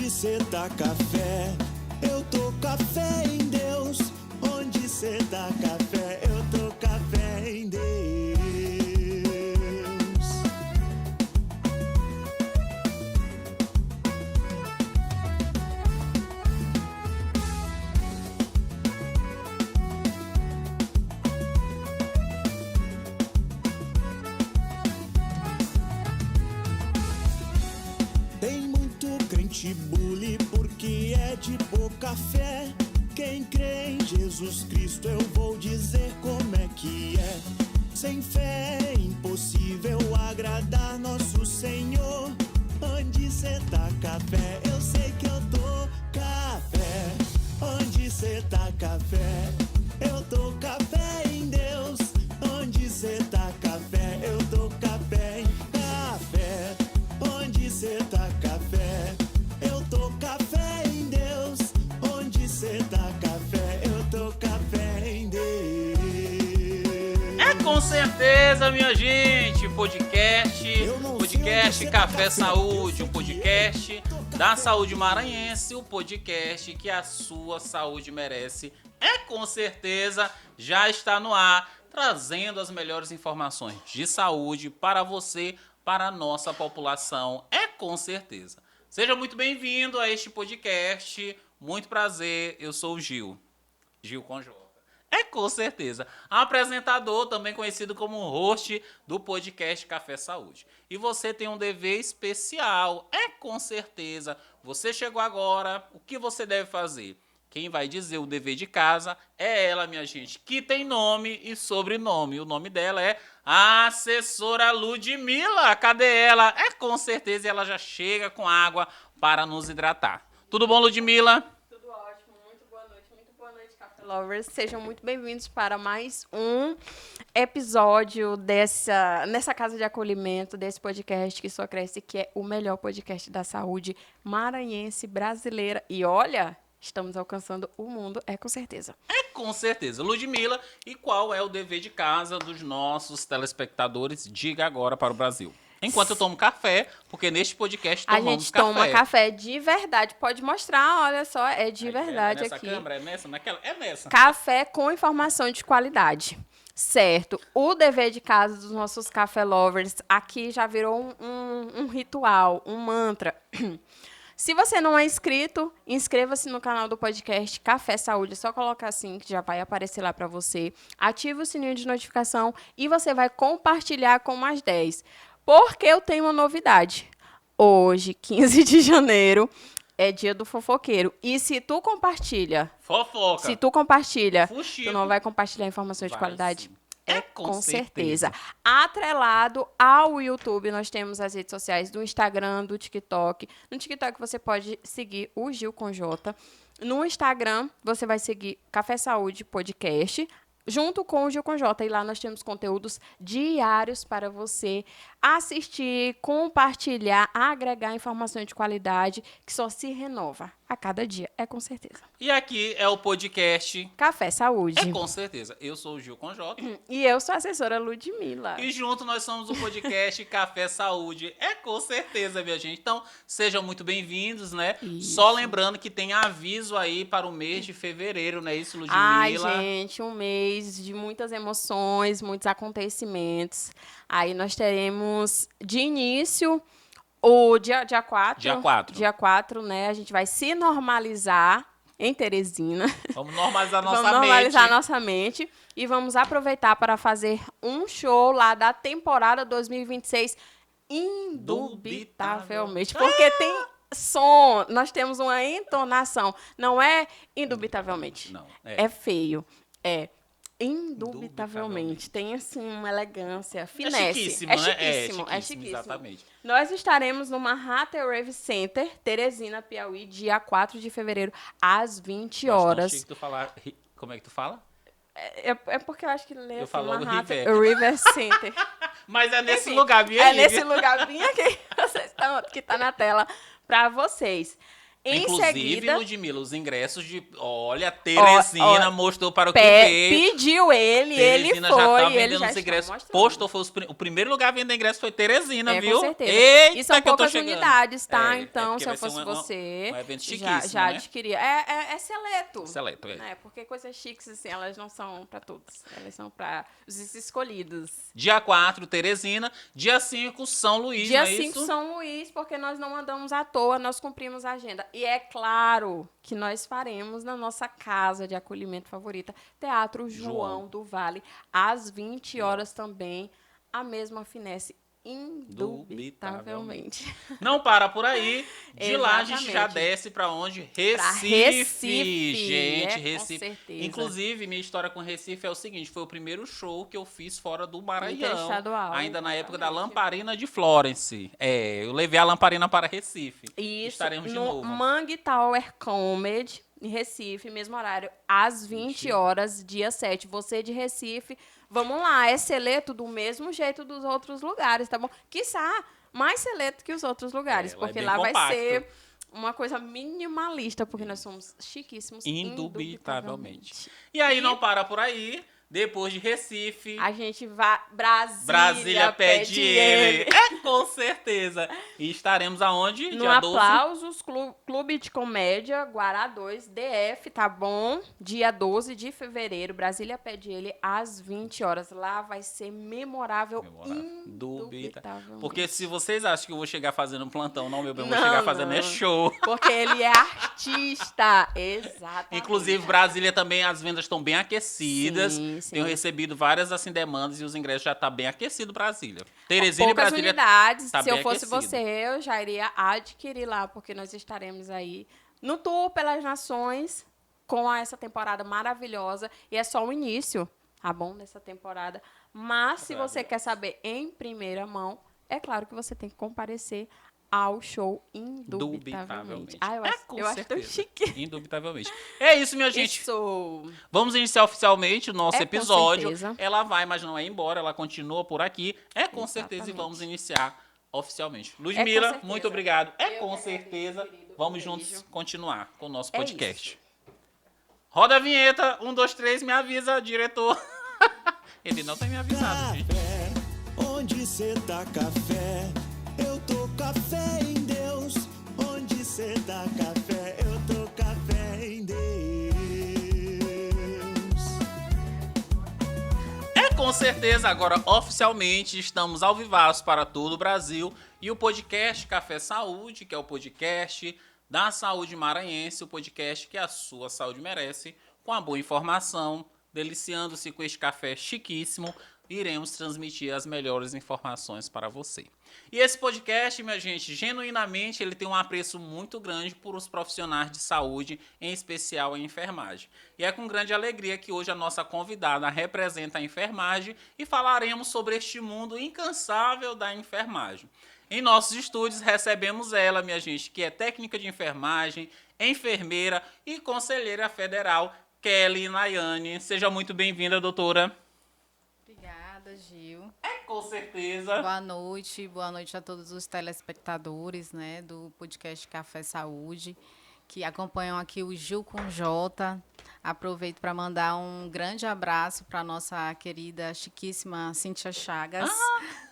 Onde cê tá café? Eu tô café em Deus. Onde cê tá café? Eu tô café em Deus. Tem muito crente bully porque é de pouca fé. Quem crê em Jesus Cristo, eu vou dizer como é que é. Sem fé é impossível agradar nosso Senhor. Onde cê tá café? Eu sei que eu tô café. Onde cê tá café? Eu tô café em Deus. Onde cê tá café? Eu tô café em café. Onde cê tá café? Eu tô café em Deus. Onde cê tá café? Eu tô café em Deus. É com certeza, minha gente, podcast Café Saúde, o podcast da saúde maranhense, o podcast que a sua saúde merece. É com certeza, já está no ar, trazendo as melhores informações de saúde para você, para a nossa população. É com certeza. Seja muito bem-vindo a este podcast. Muito prazer, eu sou o Gil com J. É com certeza. Apresentador, também conhecido como host do podcast Café Saúde. E você tem um dever especial. É com certeza. Você chegou agora, o que você deve fazer? Quem vai dizer o dever de casa é ela, minha gente, que tem nome e sobrenome. O nome dela é a assessora Ludmila. Cadê ela? É com certeza, ela já chega com água para nos hidratar. Tudo bom, Ludmila? Tudo ótimo, muito boa noite, Café Lovers. Sejam muito bem-vindos para mais um episódio nessa casa de acolhimento, desse podcast que só cresce, que é o melhor podcast da saúde maranhense brasileira. E olha, estamos alcançando o mundo, é com certeza. É com certeza. Ludmila, e qual é o dever de casa dos nossos telespectadores? Diga agora para o Brasil. Enquanto eu tomo café, porque neste podcast tomamos café. A gente toma café de verdade. Pode mostrar, olha só, é de verdade é nessa aqui. Câmera, é nessa, naquela, é nessa. Café com informação de qualidade. Certo. O dever de casa dos nossos Café Lovers aqui já virou um ritual, um mantra. Se você não é inscrito, inscreva-se no canal do podcast Café Saúde. É só colocar assim que já vai aparecer lá para você. Ative o sininho de notificação e você vai compartilhar com mais 10. Porque eu tenho uma novidade. Hoje, 15 de janeiro, é dia do fofoqueiro. E se tu compartilha... Fofoca. Se tu compartilha, Fuxico. tu não vai compartilhar informações de qualidade? Sim. É com certeza. Atrelado ao YouTube, nós temos as redes sociais do Instagram, do TikTok. No TikTok você pode seguir o Gil com J. No Instagram, você vai seguir Café Saúde Podcast, junto com o Gil com J. E lá nós temos conteúdos diários para você assistir, compartilhar, agregar informação de qualidade que só se renova a cada dia. É com certeza. E aqui é o podcast Café Saúde. É com certeza. Eu sou o Gil com J. E eu sou a assessora Ludmila. E junto nós somos o podcast Café Saúde. É com certeza, minha gente. Então, sejam muito bem-vindos, né? Isso. Só lembrando que tem aviso aí para o mês de fevereiro, não é isso, Ludmila? Ai, gente, um mês de muitas emoções, muitos acontecimentos. Aí nós teremos de início o dia 4. Dia 4. Dia 4, né? A gente vai se normalizar em Teresina. Vamos normalizar nossa Vamos normalizar mente. nossa mente e vamos aproveitar para fazer um show lá da temporada 2026 indubitavelmente. Porque tem som, nós temos uma entonação. Não é indubitavelmente. Não, É feio. É indubitavelmente. Tem, assim, uma elegância, finesse. Chiquíssimo, É né? chiquíssimo, é chiquíssimo. Exatamente. Nós estaremos no Manhattan Rave Center, Teresina, Piauí, dia 4 de fevereiro, às 20 horas. Achei que tu falar... Como é que tu fala? É porque eu acho que lê Eu assim, falo logo Manhattan River. River Center. Mas é nesse Enfim, lugar, minha É amiga. nesse lugar bem aqui que tá na tela para vocês. Em Inclusive, seguida, Ludmila, os ingressos de... Olha, Teresina mostrou para o que veio. pediu ele Teresina foi, já tá ele vendendo já os está ingressos. mostrando. Postou, foi o primeiro lugar a vender ingresso foi Teresina, viu? Com certeza. Eita, e são que eu tô poucas chegando. unidades, tá? Então, porque se eu vai ser fosse você, um evento já chiquíssimo, né? adquiria. É seleto. Seleto, é. Né? Porque coisas chiques, assim, elas não são para todos. Elas são para os escolhidos. Dia 4, Teresina. Dia 5, São Luís, Dia não é 5, isso? São Luís, porque nós não andamos à toa, nós cumprimos a agenda. E é claro que nós faremos na nossa casa de acolhimento favorita, Teatro João do Vale, às 20 horas também, a mesma finesse, indubitavelmente. Não para por aí. De lá a gente já Exatamente. desce para onde? Pra Recife. Gente, com Recife. certeza. Inclusive, minha história com Recife é o seguinte: foi o primeiro show que eu fiz fora do Maranhão. Interestadual, Ainda na época da exatamente. Lamparina de Florence. Eu levei a Lamparina para Recife. Isso, Estaremos de no novo. Mangue Tower Comedy, em Recife, mesmo horário, às 20 horas, dia 7. Você de Recife, vamos lá, é seleto do mesmo jeito dos outros lugares, tá bom? Quiçá, mais seleto que os outros lugares, lá é porque bem lá compacto. vai ser uma coisa minimalista, porque nós somos chiquíssimos, Indubitavelmente. E aí não para por aí. Depois de Recife, A gente vai... Brasília pede ele. Com certeza. E estaremos aonde? No Dia 12? Aplausos, Clube de Comédia, Guará 2, DF, tá bom? Dia 12 de fevereiro, Brasília pede ele às 20 horas. Lá vai ser memorável, Dúvida. indubitavelmente. Porque se vocês acham que eu vou chegar fazendo um plantão, não, meu bem, eu vou Não, chegar fazendo não. show. Porque ele é artista, exatamente. Inclusive, Brasília também, as vendas estão bem aquecidas. Sim, sim. Tenho recebido várias assim demandas e os ingressos já tá bem aquecido, Brasília. Teresina e Poucas Brasília unidades. tá Se eu bem fosse aquecido. você, eu já iria adquirir lá, porque nós estaremos aí no tour pelas nações com essa temporada maravilhosa. E é só o início, tá bom, dessa temporada. Mas se você quer saber em primeira mão, é claro que você tem que comparecer ao show indubitavelmente. Eu acho tão certeza. chique. Indubitavelmente. É isso, minha gente. Isso. Vamos iniciar oficialmente o nosso Com episódio. certeza. Ela vai, mas não é embora, ela continua por aqui. Com certeza e Exatamente. vamos iniciar oficialmente. Ludmila, certeza. muito obrigado. Eu Com que certeza. agradeço, querido. Vamos Beijo. juntos continuar com o nosso É podcast. Roda a vinheta. 1, 2, 3, me avisa, diretor. Ele não tem me avisado, gente. Café, onde cê tá café? Eu tô café em Deus. Onde cê tá café? Eu tô café em Deus. Com certeza, agora oficialmente estamos ao vivaço para todo o Brasil e o podcast Café Saúde, que é o podcast da saúde maranhense, o podcast que a sua saúde merece, com a boa informação, deliciando-se com este café chiquíssimo, iremos transmitir as melhores informações para você. E esse podcast, minha gente, genuinamente, ele tem um apreço muito grande por os profissionais de saúde, em especial a enfermagem. E é com grande alegria que hoje a nossa convidada representa a enfermagem e falaremos sobre este mundo incansável da enfermagem. Em nossos estúdios recebemos ela, minha gente, que é técnica de enfermagem, enfermeira e conselheira federal, Kelly Nayane. Seja muito bem-vinda, doutora. Obrigada, Gil. Com certeza. Boa noite a todos os telespectadores, né, do podcast Café Saúde, que acompanham aqui o Gil com J. Aproveito para mandar um grande abraço para nossa querida, chiquíssima Cíntia Chagas.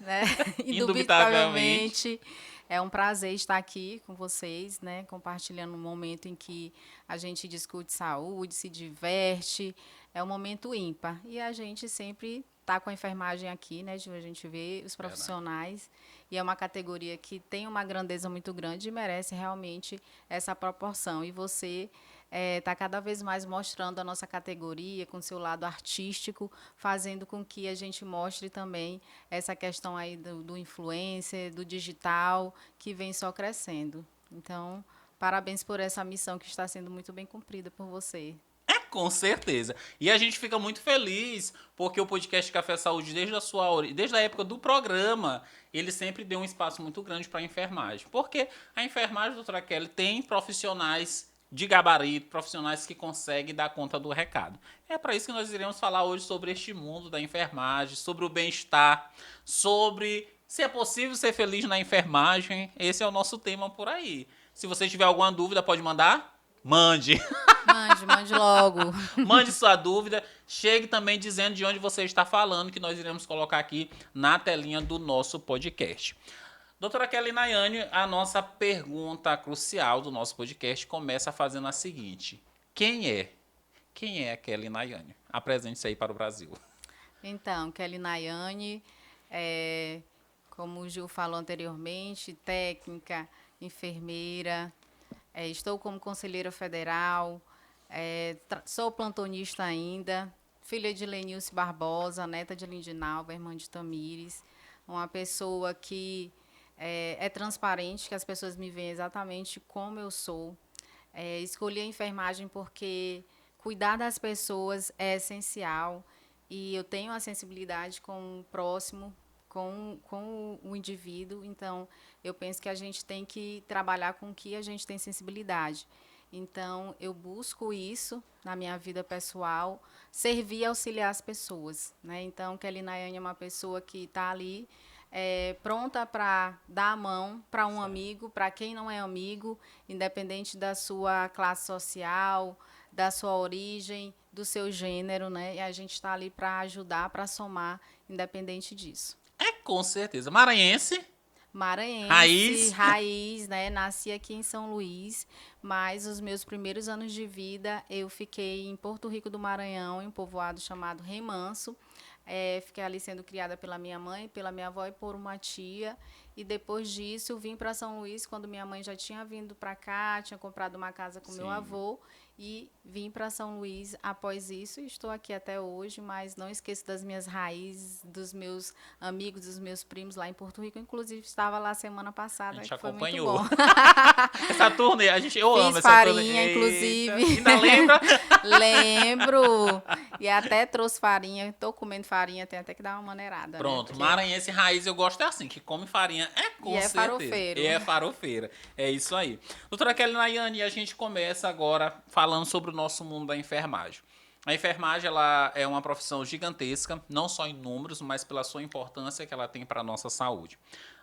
Né? Indubitavelmente. É um prazer estar aqui com vocês, né, compartilhando um momento em que a gente discute saúde, se diverte. É um momento ímpar. E a gente sempre está com a enfermagem aqui, né, Gil? A gente vê os profissionais. E é uma categoria que tem uma grandeza muito grande e merece realmente essa proporção. E você está cada vez mais mostrando a nossa categoria com seu lado artístico, fazendo com que a gente mostre também essa questão aí do influencer, do digital, que vem só crescendo. Então, parabéns por essa missão que está sendo muito bem cumprida por você. Com certeza. E a gente fica muito feliz porque o podcast Café Saúde, desde a época do programa, ele sempre deu um espaço muito grande para a enfermagem. Porque a enfermagem, doutora Kelly, tem profissionais de gabarito, profissionais que conseguem dar conta do recado. É para isso que nós iremos falar hoje sobre este mundo da enfermagem, sobre o bem-estar, sobre se é possível ser feliz na enfermagem. Esse é o nosso tema por aí. Se você tiver alguma dúvida, pode mandar? Mande. Mande logo. Mande sua dúvida. Chegue também dizendo de onde você está falando, que nós iremos colocar aqui na telinha do nosso podcast. Doutora Kelly Nayane, a nossa pergunta crucial do nosso podcast começa fazendo a seguinte. Quem é a Kelly Nayane? Apresente-se aí para o Brasil. Então, Kelly Nayane, como o Gil falou anteriormente, técnica, enfermeira, estou como conselheira federal, sou plantonista ainda, filha de Lenilce Barbosa, neta de Lindinalva, irmã de Tamires, uma pessoa que é transparente, que as pessoas me veem exatamente como eu sou. Escolhi a enfermagem porque cuidar das pessoas é essencial e eu tenho a sensibilidade com o próximo, com o indivíduo, então eu penso que a gente tem que trabalhar com o que a gente tem sensibilidade. Então, eu busco isso na minha vida pessoal, servir e auxiliar as pessoas, né? Então, Kelly Nayane é uma pessoa que está ali pronta para dar a mão para um amigo, para quem não é amigo, independente da sua classe social, da sua origem, do seu gênero, né? E a gente está ali para ajudar, para somar, independente disso. Com certeza. Maranhense, raiz, né? Nasci aqui em São Luís, mas os meus primeiros anos de vida eu fiquei em Porto Rico do Maranhão, em um povoado chamado Remanso. Fiquei ali sendo criada pela minha mãe, pela minha avó e por uma tia. E depois disso, eu vim para São Luís, quando minha mãe já tinha vindo para cá, tinha comprado uma casa com meu avô. E vim para São Luís após isso. E estou aqui até hoje, mas não esqueço das minhas raízes, dos meus amigos, dos meus primos lá em Porto Rico. Inclusive, estava lá semana passada. A gente foi acompanhou. Muito bom. Essa turnê, eu amo Fiz essa farinha, turnê. inclusive. Ainda lembra? Lembro. E até trouxe farinha. Estou comendo farinha, tem até que dar uma maneirada. Pronto, né? maranhense raiz eu gosto assim, que come farinha com certeza. Farofeiro. E é farofeira. É isso aí. Doutora Kelly Nayane, a gente começa agora falando sobre o nosso mundo da enfermagem. A enfermagem ela é uma profissão gigantesca, não só em números, mas pela sua importância que ela tem para a nossa saúde.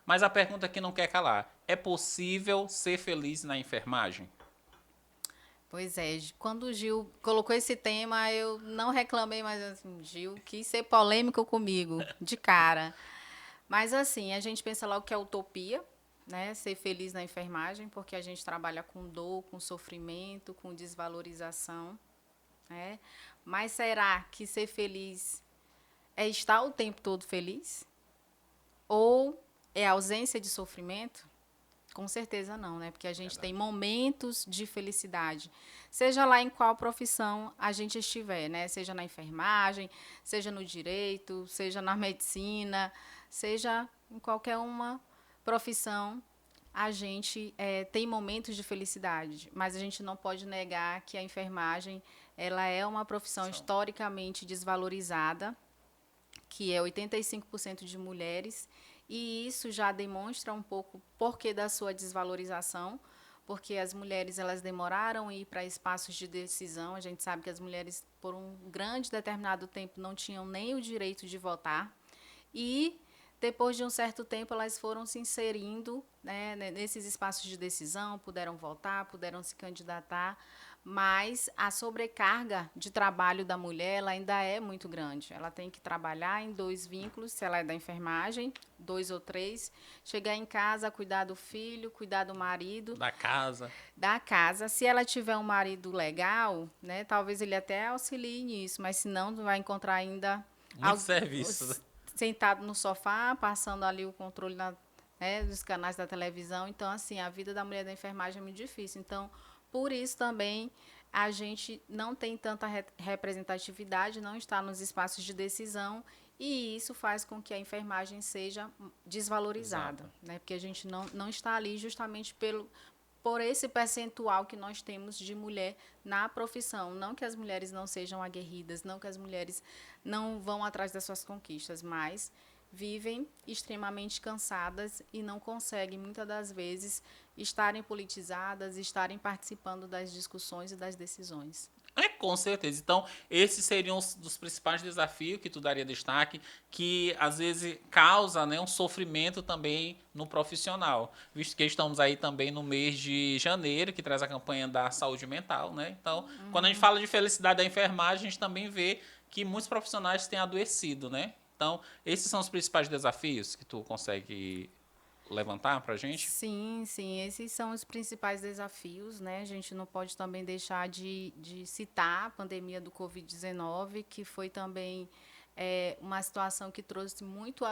Mas a pergunta que não quer calar, é possível ser feliz na enfermagem? Pois é, quando o Gil colocou esse tema, eu não reclamei, mas assim, Gil quis ser polêmico comigo, de cara. Mas assim, a gente pensa logo que é utopia, né? Ser feliz na enfermagem, porque a gente trabalha com dor, com sofrimento, com desvalorização, né? Mas será que ser feliz é estar o tempo todo feliz? Ou é ausência de sofrimento? Com certeza não, né? Porque a gente tem momentos de felicidade, seja lá em qual profissão a gente estiver, né? Seja na enfermagem, seja no direito, seja na medicina, seja em qualquer uma profissão, a gente tem momentos de felicidade, mas a gente não pode negar que a enfermagem ela é uma profissão historicamente desvalorizada, que é 85% de mulheres, e isso já demonstra um pouco o porquê da sua desvalorização, porque as mulheres elas demoraram a ir para espaços de decisão. A gente sabe que as mulheres, por um grande determinado tempo, não tinham nem o direito de votar, e depois de um certo tempo, elas foram se inserindo, né, nesses espaços de decisão, puderam votar, puderam se candidatar, mas a sobrecarga de trabalho da mulher ela ainda é muito grande. Ela tem que trabalhar em 2 vínculos, se ela é da enfermagem, 2 ou 3, chegar em casa, cuidar do filho, cuidar do marido. Da casa. Se ela tiver um marido legal, né, talvez ele até auxilie nisso, mas se não, vai encontrar ainda... Muito serviço. Sentado no sofá, passando ali o controle dos canais da televisão. Então, assim, a vida da mulher da enfermagem é muito difícil. Então, por isso também a gente não tem tanta representatividade, não está nos espaços de decisão, e isso faz com que a enfermagem seja desvalorizada, né? Porque a gente não está ali justamente por esse percentual que nós temos de mulher na profissão. Não que as mulheres não sejam aguerridas, não que as mulheres não vão atrás das suas conquistas, mas vivem extremamente cansadas e não conseguem, muitas das vezes, estarem politizadas, estarem participando das discussões e das decisões. Com certeza. Então, esses seriam os dos principais desafios que tu daria destaque, que às vezes causa, né, um sofrimento também no profissional, visto que estamos aí também no mês de janeiro, que traz a campanha da saúde mental, né? Então, quando a gente fala de felicidade da enfermagem, a gente também vê que muitos profissionais têm adoecido, né? Então, esses são os principais desafios que tu consegue levantar pra gente? Sim, sim, esses são os principais desafios, né? A gente não pode também deixar de citar a pandemia do Covid-19, que foi também uma situação que trouxe muito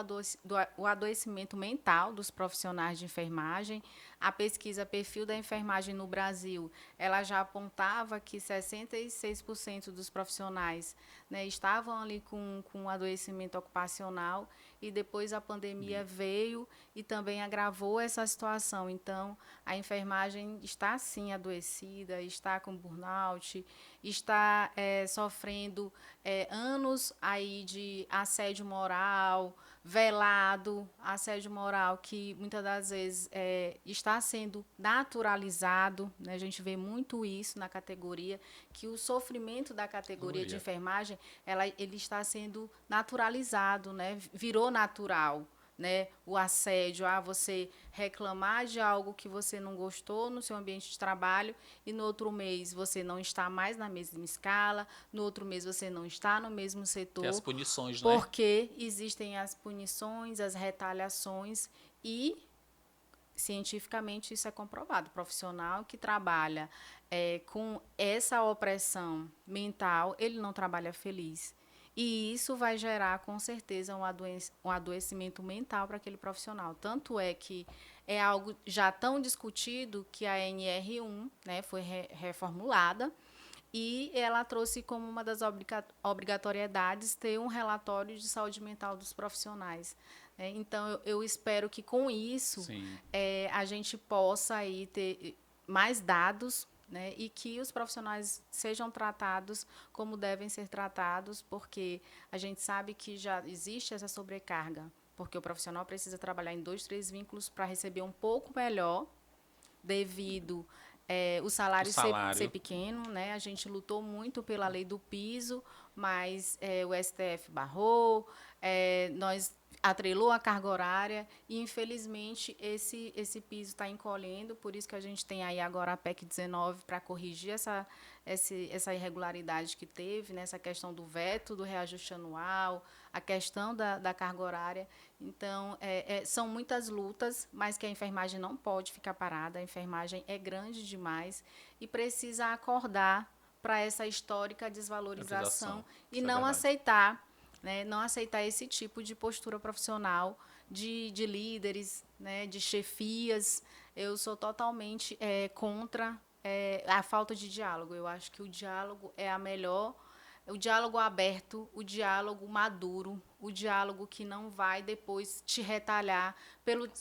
o adoecimento mental dos profissionais de enfermagem. A pesquisa Perfil da Enfermagem no Brasil, ela já apontava que 66% dos profissionais, né, estavam ali com adoecimento ocupacional, e depois a pandemia veio e também agravou essa situação. Então, a enfermagem está, sim, adoecida, está com burnout, está sofrendo anos aí de assédio moral, velado, assédio moral que muitas das vezes está sendo naturalizado, né? A gente vê muito isso na categoria, que o sofrimento da categoria de enfermagem, ele está sendo naturalizado, né? Virou natural. Né, o assédio, você reclamar de algo que você não gostou no seu ambiente de trabalho e no outro mês você não está mais na mesma escala, no outro mês você não está no mesmo setor. Tem as punições, né? Porque existem as punições, as retaliações e cientificamente isso é comprovado. O profissional que trabalha com essa opressão mental, ele não trabalha feliz. E isso vai gerar, com certeza, um adoecimento mental para aquele profissional. Tanto é que é algo já tão discutido que a NR1, né, foi reformulada e ela trouxe como uma das obrigatoriedades ter um relatório de saúde mental dos profissionais. Então, eu espero que com isso a gente possa aí ter mais dados, né, e que os profissionais sejam tratados como devem ser tratados, porque a gente sabe que já existe essa sobrecarga, porque o profissional precisa trabalhar em 2, 3 vínculos para receber um pouco melhor, devido o salário ser pequeno, né? A gente lutou muito pela lei do piso, mas o STF barrou, nós atrelou a carga horária e, infelizmente, esse piso está encolhendo, por isso que a gente tem aí agora a PEC 19 para corrigir essa irregularidade que teve, né? Essa questão do veto, do reajuste anual, a questão da carga horária. Então, são muitas lutas, mas que a enfermagem não pode ficar parada, a enfermagem é grande demais e precisa acordar para essa histórica desvalorização e não aceitar, né, não aceitar esse tipo de postura profissional de líderes, né, de chefias. Eu sou totalmente contra a falta de diálogo. Eu acho que o diálogo é o diálogo aberto, o diálogo maduro, o diálogo que não vai depois te retalhar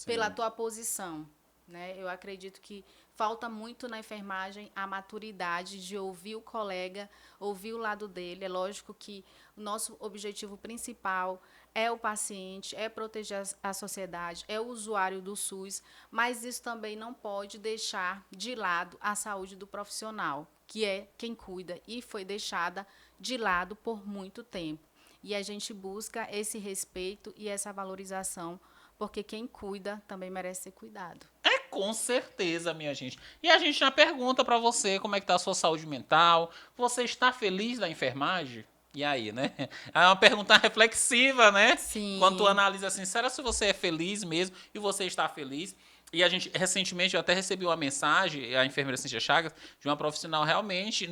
pela tua posição. Né? Eu acredito que falta muito na enfermagem a maturidade de ouvir o colega, ouvir o lado dele. É lógico que o nosso objetivo principal é o paciente, é proteger a sociedade, é o usuário do SUS, mas isso também não pode deixar de lado a saúde do profissional, que é quem cuida e foi deixada de lado por muito tempo. E a gente busca esse respeito e essa valorização, porque quem cuida também merece ser cuidado. Com certeza, minha gente. E a gente já pergunta pra você como é que tá a sua saúde mental. Você está feliz da enfermagem? E aí, né? É uma pergunta reflexiva, né? Sim. Quando tu analisa assim, será se você é feliz mesmo e você está feliz? E a gente, recentemente, eu até recebi uma mensagem, a enfermeira Cíntia Chagas, de uma profissional realmente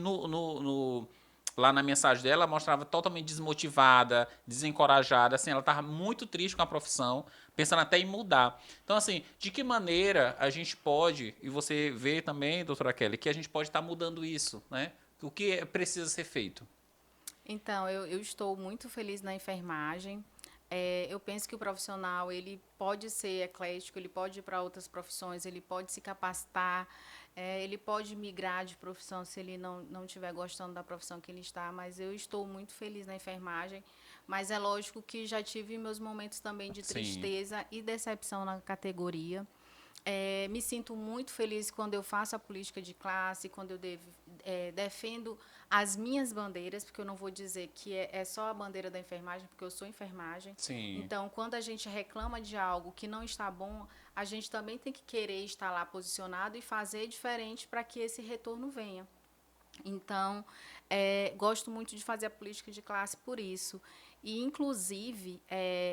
lá na mensagem dela, ela mostrava totalmente desmotivada, desencorajada, assim, ela estava muito triste com a profissão, pensando até em mudar. Então, assim, de que maneira a gente pode, e você vê também, doutora Kelly, que a gente pode estar mudando isso, né? O que precisa ser feito? Então, eu estou muito feliz na enfermagem. Eu penso que o profissional ele pode ser eclético, ele pode ir para outras profissões, ele pode se capacitar, ele pode migrar de profissão se ele não estiver gostando da profissão que ele está, mas eu estou muito feliz na enfermagem. Mas é lógico que já tive meus momentos também de tristeza e decepção na categoria. Me sinto muito feliz quando eu faço a política de classe, quando eu defendo as minhas bandeiras, porque eu não vou dizer que é só a bandeira da enfermagem, porque eu sou enfermagem. Sim. Então, quando a gente reclama de algo que não está bom, a gente também tem que querer estar lá posicionado e fazer diferente para que esse retorno venha. Então, gosto muito de fazer a política de classe por isso. E, inclusive,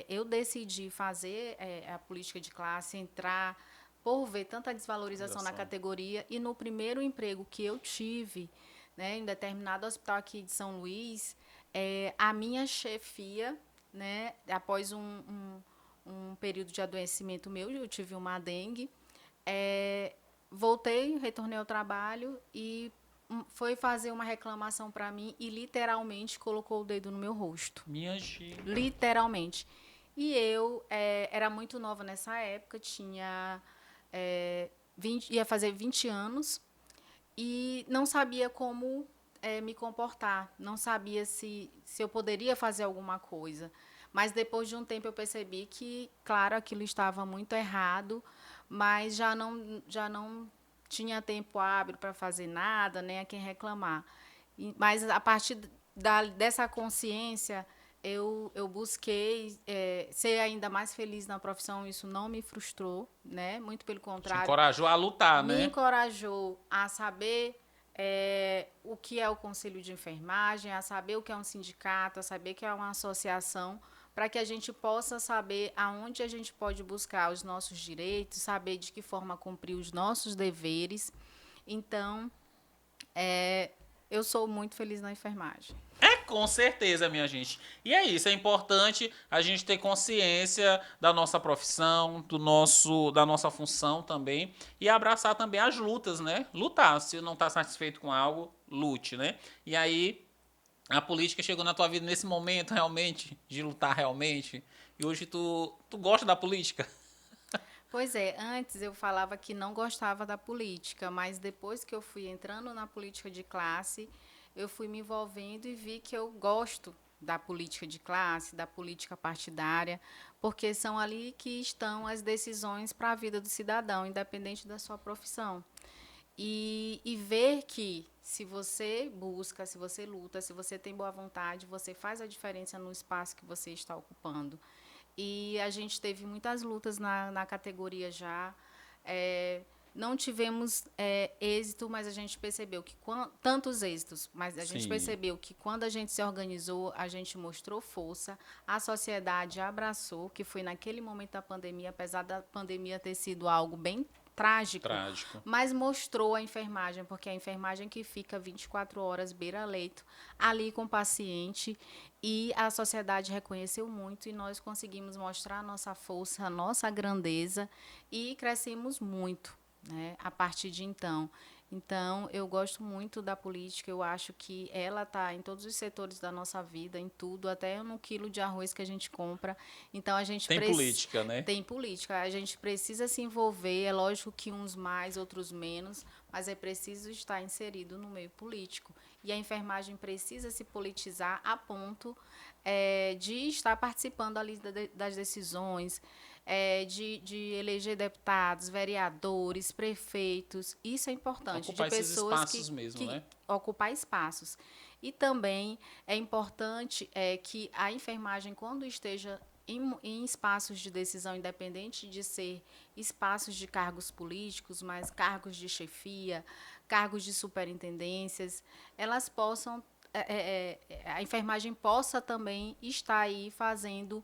eu decidi fazer a política de classe, entrar por ver tanta desvalorização na categoria. E no primeiro emprego que eu tive, né, em determinado hospital aqui de São Luís, a minha chefia, né, após um período de adoecimento meu, eu tive uma dengue, voltei, retornei ao trabalho e foi fazer uma reclamação para mim e literalmente colocou o dedo no meu rosto. Minha gente. Literalmente. E eu era muito nova nessa época, tinha... ia fazer 20 anos e não sabia como me comportar, não sabia se eu poderia fazer alguma coisa. Mas depois de um tempo eu percebi que, claro, aquilo estava muito errado, mas já não tinha tempo hábil para fazer nada, nem a quem reclamar. Mas a partir dessa consciência, eu busquei ser ainda mais feliz na profissão, isso não me frustrou, né? Muito pelo contrário. Te encorajou a lutar, né? Me encorajou a saber o que é o Conselho de Enfermagem, a saber o que é um sindicato, a saber o que é uma associação, para que a gente possa saber aonde a gente pode buscar os nossos direitos, saber de que forma cumprir os nossos deveres. Então, eu sou muito feliz na enfermagem. Com certeza, minha gente. E é isso, é importante a gente ter consciência da nossa profissão, da nossa função também, e abraçar também as lutas, né? Lutar, se não está satisfeito com algo, lute, né? E aí, a política chegou na tua vida nesse momento, realmente, de lutar realmente, e hoje tu gosta da política? Pois é, antes eu falava que não gostava da política, mas depois que eu fui entrando na política de classe, eu fui me envolvendo e vi que eu gosto da política de classe, da política partidária, porque são ali que estão as decisões para a vida do cidadão, independente da sua profissão. E ver que se você busca, se você luta, se você tem boa vontade, você faz a diferença no espaço que você está ocupando. E a gente teve muitas lutas na categoria já. Não tivemos êxito, mas a gente percebeu que tantos êxitos, mas a gente percebeu que quando a gente se organizou, a gente mostrou força, a sociedade abraçou, que foi naquele momento da pandemia, apesar da pandemia ter sido algo bem trágico, mas mostrou a enfermagem, porque é a enfermagem que fica 24 horas beira-leito, ali com o paciente, e a sociedade reconheceu muito, e nós conseguimos mostrar a nossa força, a nossa grandeza, e crescemos muito, né, a partir de então. Então, eu gosto muito da política, eu acho que ela está em todos os setores da nossa vida, em tudo, até no quilo de arroz que a gente compra. Então, a gente tem política, né? Tem política, a gente precisa se envolver, é lógico que uns mais, outros menos, mas é preciso estar inserido no meio político. E a enfermagem precisa se politizar a ponto de estar participando ali das decisões, de eleger deputados, vereadores, prefeitos. Isso é importante. Ocupar de pessoas esses espaços mesmo, né? Ocupar espaços. E também é importante que a enfermagem, quando esteja em espaços de decisão, independente de ser espaços de cargos políticos, mas cargos de chefia, cargos de superintendências, elas possam, a enfermagem possa também estar aí fazendo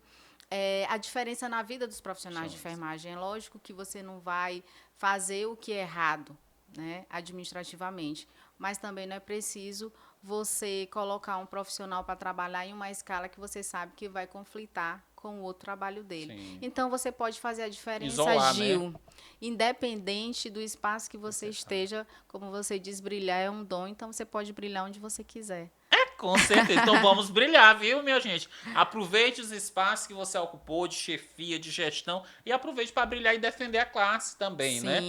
a diferença na vida dos profissionais de enfermagem. É lógico que você não vai fazer o que é errado, né, administrativamente, mas também não é preciso você colocar um profissional para trabalhar em uma escala que você sabe que vai conflitar com o outro trabalho dele. Sim. Então, você pode fazer a diferença, isolar, Gil, né? Independente do espaço que você esteja, como você diz, brilhar é um dom, então você pode brilhar onde você quiser. Com certeza. Então vamos brilhar, viu, minha gente? Aproveite os espaços que você ocupou de chefia, de gestão, e aproveite para brilhar e defender a classe também, Sim. né?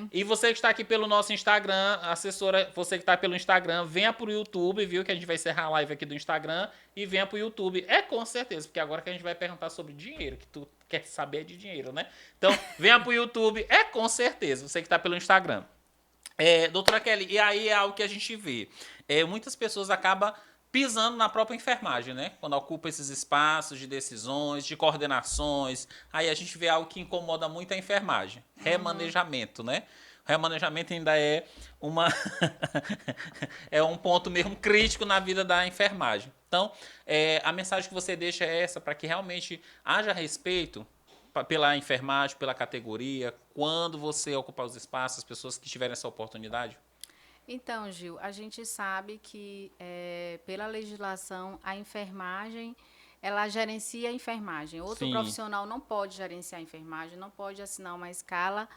E você que está aqui pelo nosso Instagram, assessora, você que está pelo Instagram, venha pro YouTube, viu? Que a gente vai encerrar a live aqui do Instagram e venha pro YouTube. Com certeza, porque agora que a gente vai perguntar sobre dinheiro, que tu quer saber de dinheiro, né? Então, venha pro YouTube, com certeza, você que tá pelo Instagram. Doutora Kelly, e aí é algo que a gente vê. Muitas pessoas acabam pisando na própria enfermagem, né? Quando ocupa esses espaços de decisões, de coordenações, aí a gente vê algo que incomoda muito a enfermagem. Remanejamento, né? Remanejamento ainda é é um ponto mesmo crítico na vida da enfermagem. Então, a mensagem que você deixa é essa, para que realmente haja respeito pela enfermagem, pela categoria, quando você ocupar os espaços, as pessoas que tiverem essa oportunidade? Então, Gil, a gente sabe que, pela legislação, a enfermagem, ela gerencia a enfermagem. Outro Sim. profissional não pode gerenciar a enfermagem, não pode assinar uma escala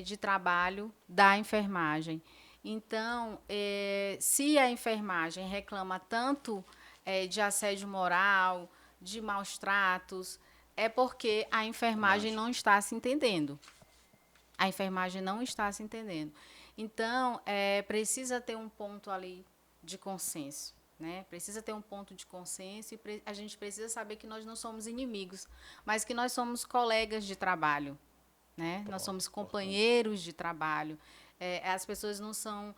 de trabalho da enfermagem. Então, se a enfermagem reclama tanto de assédio moral, de maus tratos, é porque a enfermagem não está se entendendo. A enfermagem não está se entendendo. Então, precisa ter um ponto ali de consenso, né? Precisa ter um ponto de consenso e a gente precisa saber que nós não somos inimigos, mas que nós somos colegas de trabalho, né? Nós somos companheiros de trabalho. As pessoas não são,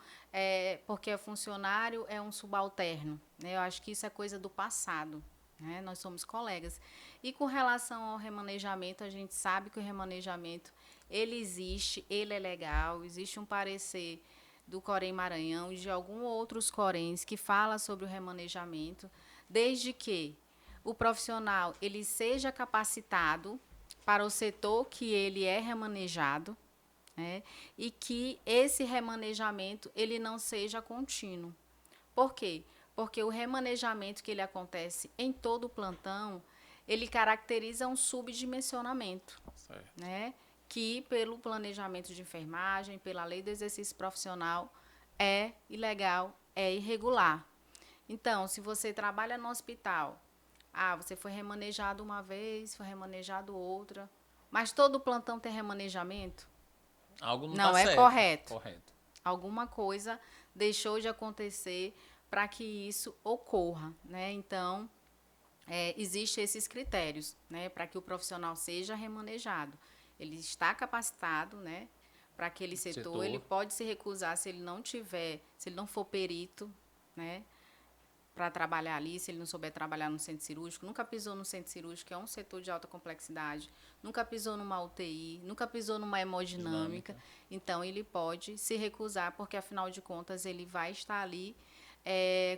porque é funcionário, é um subalterno, né? Eu acho que isso é coisa do passado, né? Nós somos colegas. E com relação ao remanejamento, a gente sabe que o remanejamento ele existe, ele é legal, existe um parecer do Corém Maranhão e de alguns outros coréns que fala sobre o remanejamento, desde que o profissional ele seja capacitado para o setor que ele é remanejado, né, e que esse remanejamento ele não seja contínuo. Por quê? Porque o remanejamento que ele acontece em todo o plantão, ele caracteriza um subdimensionamento, né? Que pelo planejamento de enfermagem, pela lei do exercício profissional, é ilegal, é irregular. Então, se você trabalha no hospital, você foi remanejado uma vez, foi remanejado outra, mas todo plantão tem remanejamento? Algo não tá é certo. correto. Alguma coisa deixou de acontecer para que isso ocorra, né? Então, existem esses critérios, né, para que o profissional seja remanejado. Ele está capacitado, né, para aquele setor. Ele pode se recusar se ele não for perito, né, para trabalhar ali, se ele não souber trabalhar no centro cirúrgico. Nunca pisou no centro cirúrgico, que é um setor de alta complexidade. Nunca pisou numa UTI, nunca pisou numa hemodinâmica. Então, ele pode se recusar, porque, afinal de contas, ele vai estar ali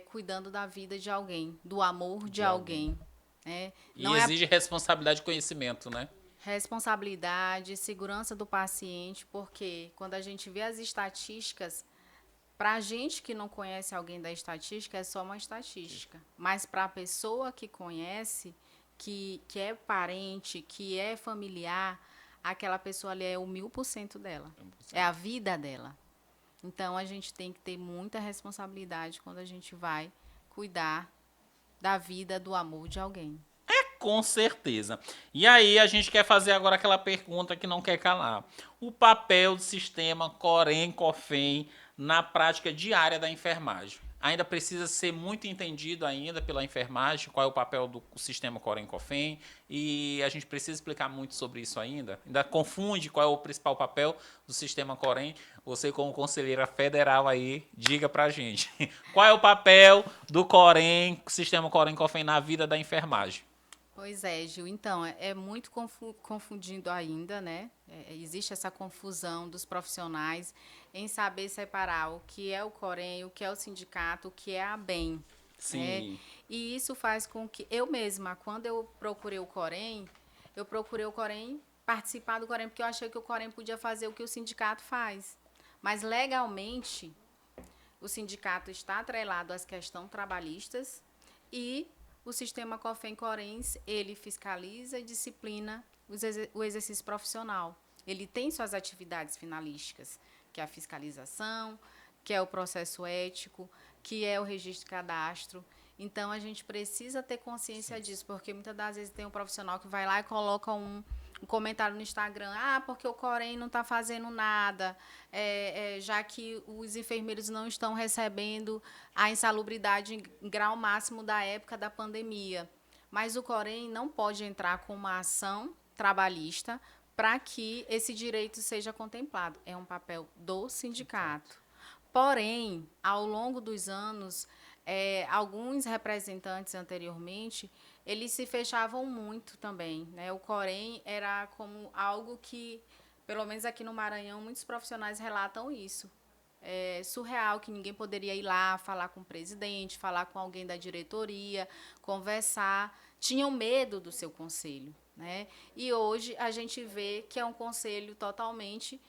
cuidando da vida de alguém, do amor de alguém. Né? E não exige responsabilidade e conhecimento, né? Responsabilidade, segurança do paciente, porque quando a gente vê as estatísticas, para a gente que não conhece alguém da estatística, é só uma estatística. Mas para a pessoa que conhece, que é parente, que é familiar, aquela pessoa ali é o 1000% dela. 1000%. É a vida dela. Então, a gente tem que ter muita responsabilidade quando a gente vai cuidar da vida, do amor de alguém. Com certeza. E aí a gente quer fazer agora aquela pergunta que não quer calar. O papel do sistema Corém-Cofem na prática diária da enfermagem. Ainda precisa ser muito entendido ainda pela enfermagem, qual é o papel do sistema Corém-Cofem, e a gente precisa explicar muito sobre isso ainda. Ainda confunde qual é o principal papel do sistema Corém. Você, como conselheira federal aí, diga pra gente. Qual é o papel do Corém, sistema Corém-Cofem na vida da enfermagem? Pois é, Gil. Então, é muito confundido ainda, né? Existe essa confusão dos profissionais em saber separar o que é o Corém, o que é o sindicato, o que é a ABEM. Sim. Né? E isso faz com que eu mesma, quando eu procurei o Corém, participar do Corém, porque eu achei que o Corém podia fazer o que o sindicato faz. Mas, legalmente, o sindicato está atrelado às questões trabalhistas e o sistema Cofem-Coréns, ele fiscaliza e disciplina o exercício profissional. Ele tem suas atividades finalísticas, que é a fiscalização, que é o processo ético, que é o registro de cadastro. Então, a gente precisa ter consciência disso, porque muitas das vezes tem um profissional que vai lá e coloca um comentário no Instagram, porque o Corém não está fazendo nada, já que os enfermeiros não estão recebendo a insalubridade em grau máximo da época da pandemia. Mas o Corém não pode entrar com uma ação trabalhista para que esse direito seja contemplado. É um papel do sindicato. Porém, ao longo dos anos, alguns representantes anteriormente, eles se fechavam muito também, né? O Corém era como algo que, pelo menos aqui no Maranhão, muitos profissionais relatam isso. É surreal que ninguém poderia ir lá falar com o presidente, falar com alguém da diretoria, conversar. Tinham medo do seu conselho, né? E hoje a gente vê que é um conselho totalmente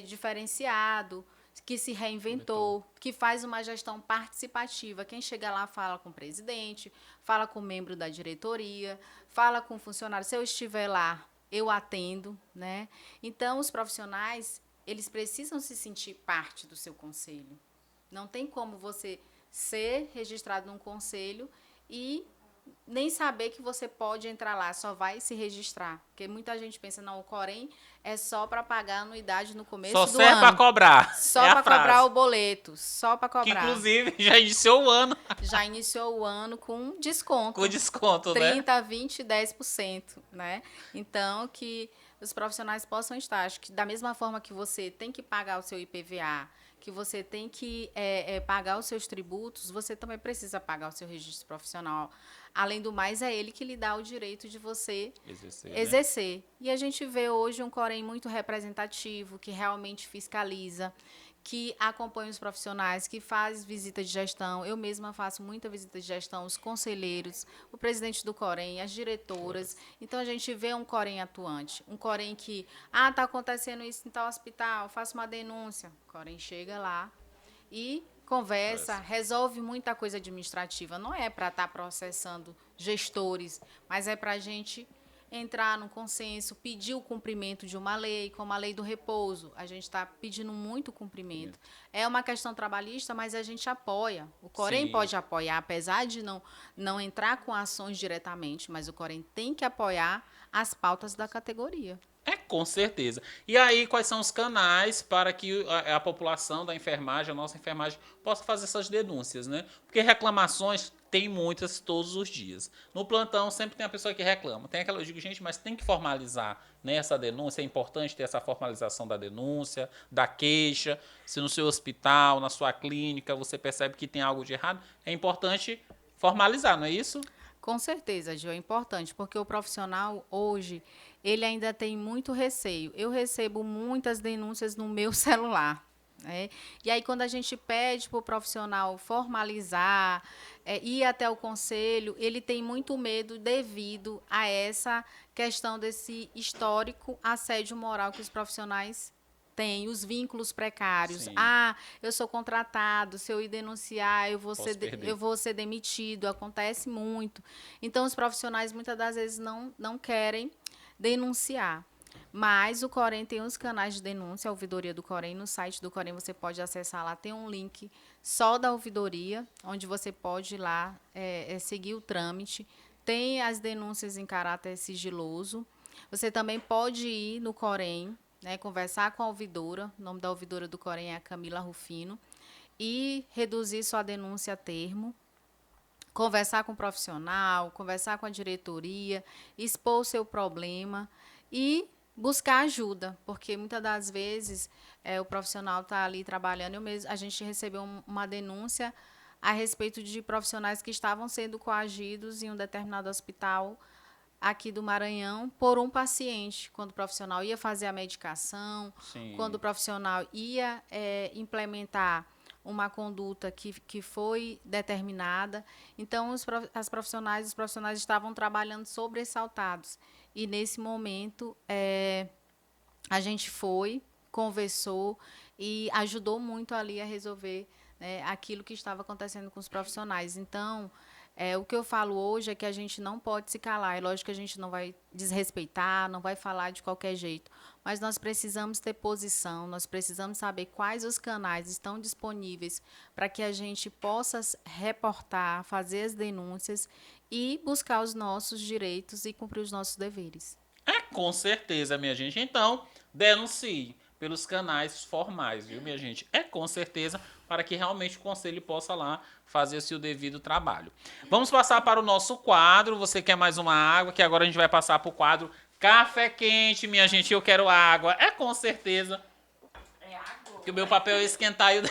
diferenciado, que se reinventou, que faz uma gestão participativa. Quem chega lá fala com o presidente, fala com o membro da diretoria, fala com o funcionário. Se eu estiver lá, eu atendo, né? Então, os profissionais, eles precisam se sentir parte do seu conselho. Não tem como você ser registrado num conselho e nem saber que você pode entrar lá, só vai se registrar. Porque muita gente pensa, não, o Corém é só para pagar a anuidade no começo do ano. Só serve para cobrar. Só para cobrar o boleto, só para cobrar. Que, inclusive, já iniciou o ano. Já iniciou o ano com desconto. Com desconto, 30, 20, 10%, né? Então, que os profissionais possam estar. Acho que da mesma forma que você tem que pagar o seu IPVA, que você tem que pagar os seus tributos, você também precisa pagar o seu registro profissional. Além do mais, é ele que lhe dá o direito de você exercer. Né? E a gente vê hoje um Corém muito representativo, que realmente fiscaliza, que acompanha os profissionais, que faz visita de gestão. Eu mesma faço muita visita de gestão, os conselheiros, o presidente do Corém, as diretoras. Então, a gente vê um Corém atuante. Um Corém que, está acontecendo isso em tal hospital, faço uma denúncia. O Corém chega lá e conversa, resolve muita coisa administrativa. Não é para estar processando gestores, mas é para a gente entrar num consenso, pedir o cumprimento de uma lei, como a lei do repouso. A gente está pedindo muito cumprimento. É uma questão trabalhista, mas a gente apoia. O Corém pode apoiar, apesar de não entrar com ações diretamente, mas o Corém tem que apoiar as pautas da categoria. Com certeza. E aí, quais são os canais para que a população da enfermagem, a nossa enfermagem, possa fazer essas denúncias, né? Porque reclamações tem muitas todos os dias. No plantão sempre tem a pessoa que reclama. Tem aquela, eu digo, gente, mas tem que formalizar, né, essa denúncia. É importante ter essa formalização da denúncia, da queixa. Se no seu hospital, na sua clínica, você percebe que tem algo de errado, é importante formalizar, não é isso? Com certeza, Gil, é importante, porque o profissional hoje, ele ainda tem muito receio. Eu recebo muitas denúncias no meu celular. Né? E aí, quando a gente pede para o profissional formalizar, ir até o conselho, ele tem muito medo devido a essa questão desse histórico assédio moral que os profissionais têm, os vínculos precários. Sim. Eu sou contratado, se eu ir denunciar, eu vou ser demitido, acontece muito. Então, os profissionais, muitas das vezes, não querem denunciar. Mas o Corém tem os canais de denúncia, a ouvidoria do Corém. No site do Corém você pode acessar lá, tem um link só da ouvidoria, onde você pode ir lá seguir o trâmite. Tem as denúncias em caráter sigiloso. Você também pode ir no Corém, né, conversar com a ouvidora, o nome da ouvidora do Corém é a Camila Rufino, e reduzir sua denúncia a termo, conversar com o profissional, conversar com a diretoria, expor o seu problema e buscar ajuda, porque muitas das vezes o profissional está ali trabalhando. A gente recebeu uma denúncia a respeito de profissionais que estavam sendo coagidos em um determinado hospital aqui do Maranhão por um paciente, quando o profissional ia fazer a medicação, Sim. quando o profissional ia implementar uma conduta que foi determinada. Então, os profissionais estavam trabalhando sobressaltados. E, nesse momento, a gente conversou e ajudou muito ali a resolver, né, aquilo que estava acontecendo com os profissionais. Então, o que eu falo hoje é que a gente não pode se calar. É lógico que a gente não vai desrespeitar, não vai falar de qualquer jeito, mas nós precisamos ter posição, nós precisamos saber quais os canais estão disponíveis para que a gente possa reportar, fazer as denúncias e buscar os nossos direitos e cumprir os nossos deveres. Com certeza, minha gente. Então, denuncie pelos canais formais, viu, minha gente? Com certeza, para que realmente o conselho possa lá fazer o seu devido trabalho. Vamos passar para o nosso quadro. Você quer mais uma água? Que agora a gente vai passar para o quadro Café quente, minha gente, eu quero água. É com certeza. É água. Que o meu papel é esquentar e...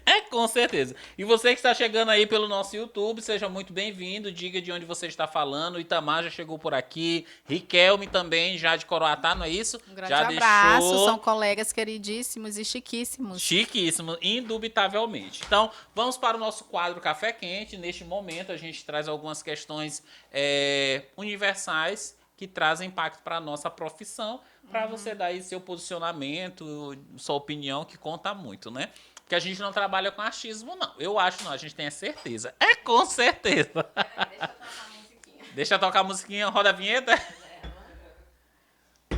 É, com certeza. E você que está chegando aí pelo nosso YouTube, seja muito bem-vindo. Diga de onde você está falando. Itamar já chegou por aqui. Riquelme também, já de Coroatá, não é isso? Um grande já abraço, deixou... são colegas queridíssimos e chiquíssimos. Chiquíssimo, indubitavelmente. Então, vamos para o nosso quadro Café Quente. Neste momento, a gente traz algumas questões universais que trazem impacto para a nossa profissão, para você dar aí seu posicionamento, sua opinião, que conta muito, né? Porque a gente não trabalha com achismo, não. Eu acho, não. A gente tem a certeza. É com certeza. Deixa eu tocar a musiquinha. Roda a vinheta.